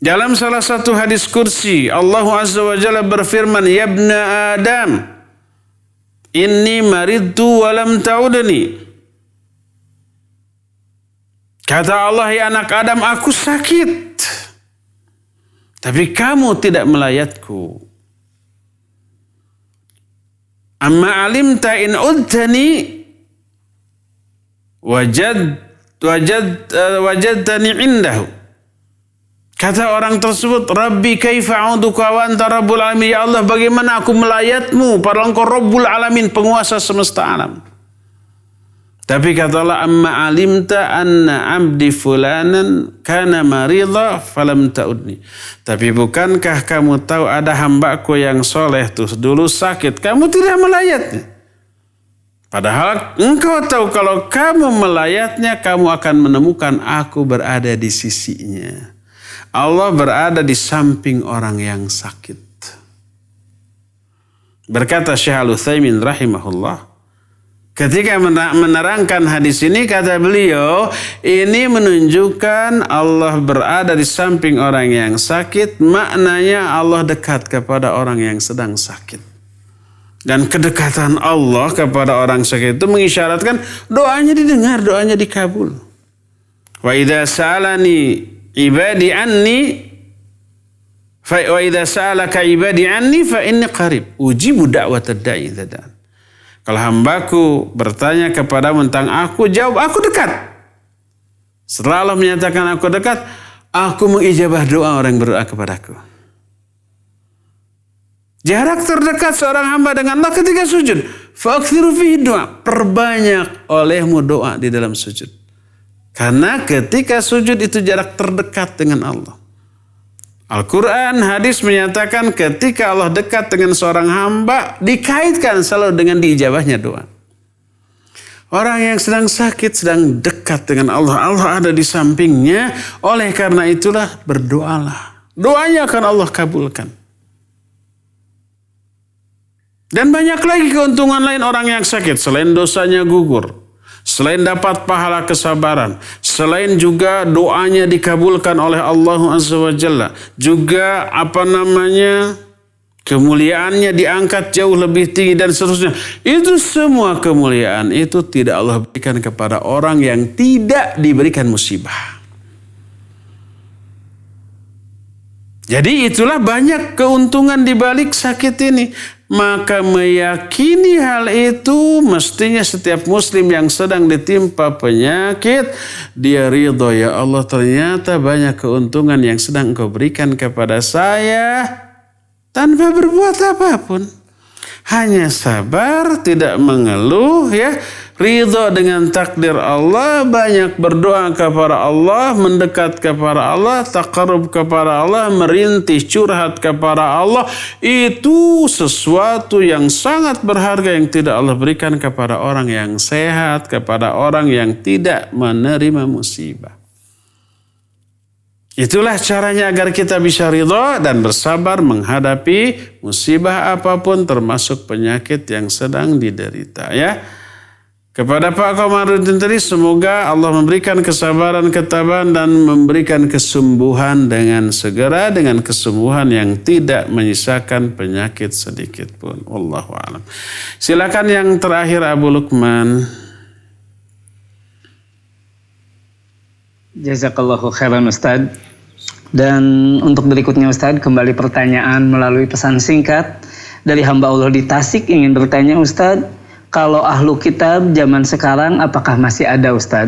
Dalam salah satu hadis kursi, Allah Azza wa Jalla berfirman, ya ibna Adam, inni maridtu wa lam ta'udni. Kata Allah, ya anak Adam, aku sakit. Tapi kamu tidak melayatku. Amma alimta in udtani wajadtani indahu. Kata orang tersebut, Rabbi kaifa a'uduka wa anta rabbul alamin. Ya Allah, bagaimana aku melayatmu padahal engkau Rabbul alamin, penguasa semesta alam. Tapi kata Allah, amma alimta anna abdi fulanan kana marida falam ta'udni. Tapi bukankah kamu tahu ada hambaku yang soleh tuh dulu sakit, kamu tidak melayatnya. Padahal engkau tahu kalau kamu melayatnya, kamu akan menemukan aku berada di sisinya. Allah berada di samping orang yang sakit. Berkata Syekh Al-Utsaimin rahimahullah, ketika menerangkan hadis ini, kata beliau, ini menunjukkan Allah berada di samping orang yang sakit. Maknanya Allah dekat kepada orang yang sedang sakit. Dan kedekatan Allah kepada orang sakit itu mengisyaratkan doanya didengar, doanya dikabul. Wa idza sa'alani ibadi anni wa idza sa'alaka ibadi anni fa inni qarib ujibu da'watad da'i idza da'an. Kalau hambaku bertanya kepadamu tentang aku, jawab aku dekat. Setelah Allah menyatakan aku dekat, aku mengijabah doa orang yang berdoa kepadaku. Jarak terdekat seorang hamba dengan Allah ketika sujud. Fa'akthiru fihi doa. Perbanyak olehmu doa di dalam sujud. Karena ketika sujud itu jarak terdekat dengan Allah. Al-Quran, hadis menyatakan ketika Allah dekat dengan seorang hamba, dikaitkan selalu dengan diijabahnya doa. Orang yang sedang sakit, sedang dekat dengan Allah. Allah ada di sampingnya. Oleh karena itulah berdoalah. Doanya akan Allah kabulkan. Dan banyak lagi keuntungan lain orang yang sakit. Selain dosanya gugur. Selain dapat pahala kesabaran, selain juga doanya dikabulkan oleh Allah Azza wa Jalla, juga kemuliaannya diangkat jauh lebih tinggi dan seterusnya. Itu semua kemuliaan itu tidak Allah berikan kepada orang yang tidak diberikan musibah. Jadi itulah banyak keuntungan di balik sakit ini. Maka meyakini hal itu mestinya setiap muslim yang sedang ditimpa penyakit, dia ridho, ya Allah ternyata banyak keuntungan yang sedang Engkau berikan kepada saya tanpa berbuat apapun. Hanya sabar, tidak mengeluh, ya. Ridho dengan takdir Allah, banyak berdoa kepada Allah, mendekat kepada Allah, taqarrub kepada Allah, merintih, curhat kepada Allah. Itu sesuatu yang sangat berharga yang tidak Allah berikan kepada orang yang sehat, kepada orang yang tidak menerima musibah. Itulah caranya agar kita bisa ridho dan bersabar menghadapi musibah apapun termasuk penyakit yang sedang diderita, ya. Kepada Pak Komarudin tadi, semoga Allah memberikan kesabaran, ketabahan dan memberikan kesembuhan dengan segera, dengan kesembuhan yang tidak menyisakan penyakit sedikit pun. Wallahu a'lam. Silakan yang terakhir Abu Lukman. Jazakallahu khairan Ustaz. Dan untuk berikutnya Ustaz, kembali pertanyaan melalui pesan singkat dari hamba Allah di Tasik ingin bertanya Ustaz, kalau ahlu kitab zaman sekarang apakah masih ada Ustaz?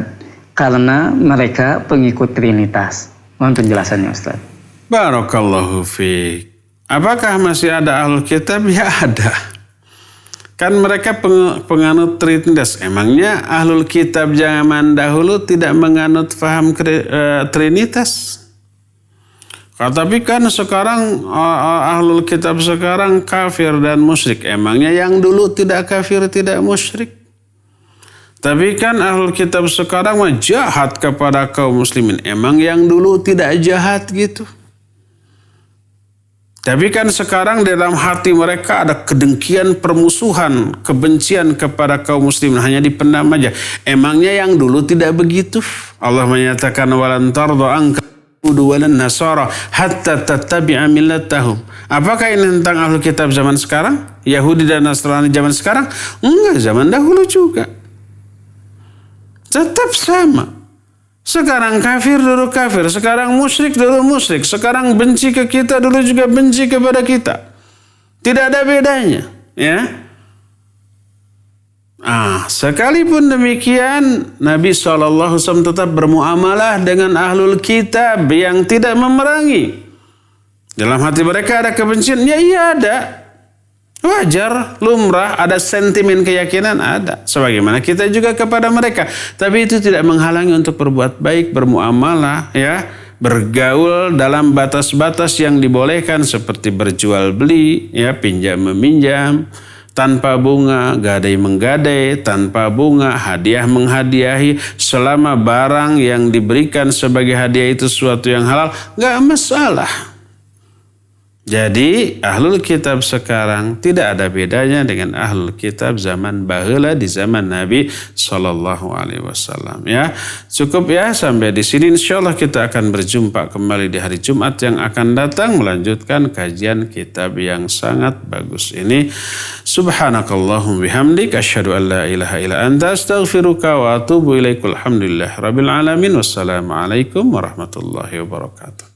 Karena mereka pengikut Trinitas. Mohon penjelasannya Ustaz. Barakallahu fiik. Apakah masih ada ahlu kitab? Ya ada. Kan mereka penganut Trinitas. Emangnya ahlul kitab zaman dahulu tidak menganut faham Trinitas? Tapi kan sekarang ahlul kitab sekarang kafir dan musyrik. Emangnya yang dulu tidak kafir, tidak musyrik? Tapi kan ahlul kitab sekarang jahat kepada kaum muslimin. Emang yang dulu tidak jahat gitu? Tapi kan sekarang dalam hati mereka ada kedengkian, permusuhan, kebencian kepada kaum muslimin. Hanya dipendam aja. Emangnya yang dulu tidak begitu? Allah menyatakan walan tarda anka walan nasara hatta tattabi'a millatahum. Apakah ini tentang ahlu kitab zaman sekarang? Yahudi dan Nasrani zaman sekarang? Enggak, zaman dahulu juga. Tetap sama. Sekarang kafir, dulu kafir. Sekarang musyrik, dulu musyrik. Sekarang benci ke kita, dulu juga benci kepada kita. Tidak ada bedanya, ya. Sekalipun demikian, Nabi SAW tetap bermuamalah dengan ahlul kitab yang tidak memerangi. Dalam hati mereka ada kebencian, ya iya ada. Wajar, lumrah, ada sentimen keyakinan, ada. Sebagaimana kita juga kepada mereka. Tapi itu tidak menghalangi untuk berbuat baik, bermuamalah, ya. Bergaul dalam batas-batas yang dibolehkan seperti berjual beli, ya, pinjam meminjam, tanpa bunga, gadai menggadai, tanpa bunga, hadiah menghadiahi, selama barang yang diberikan sebagai hadiah itu sesuatu yang halal, nggak masalah. Jadi ahlul kitab sekarang tidak ada bedanya dengan ahlul kitab zaman baheula di zaman Nabi SAW. Ya, cukup ya sampai di sini. Insyaallah kita akan berjumpa kembali di hari Jumat yang akan datang melanjutkan kajian kitab yang sangat bagus ini. Subhanakallahumma bihamdik asyhadu an la ilaha illa anta astaghfiruka wa atubu ilaik. Alhamdulillah rabbil alamin. Wassalamualaikum warahmatullahi wabarakatuh.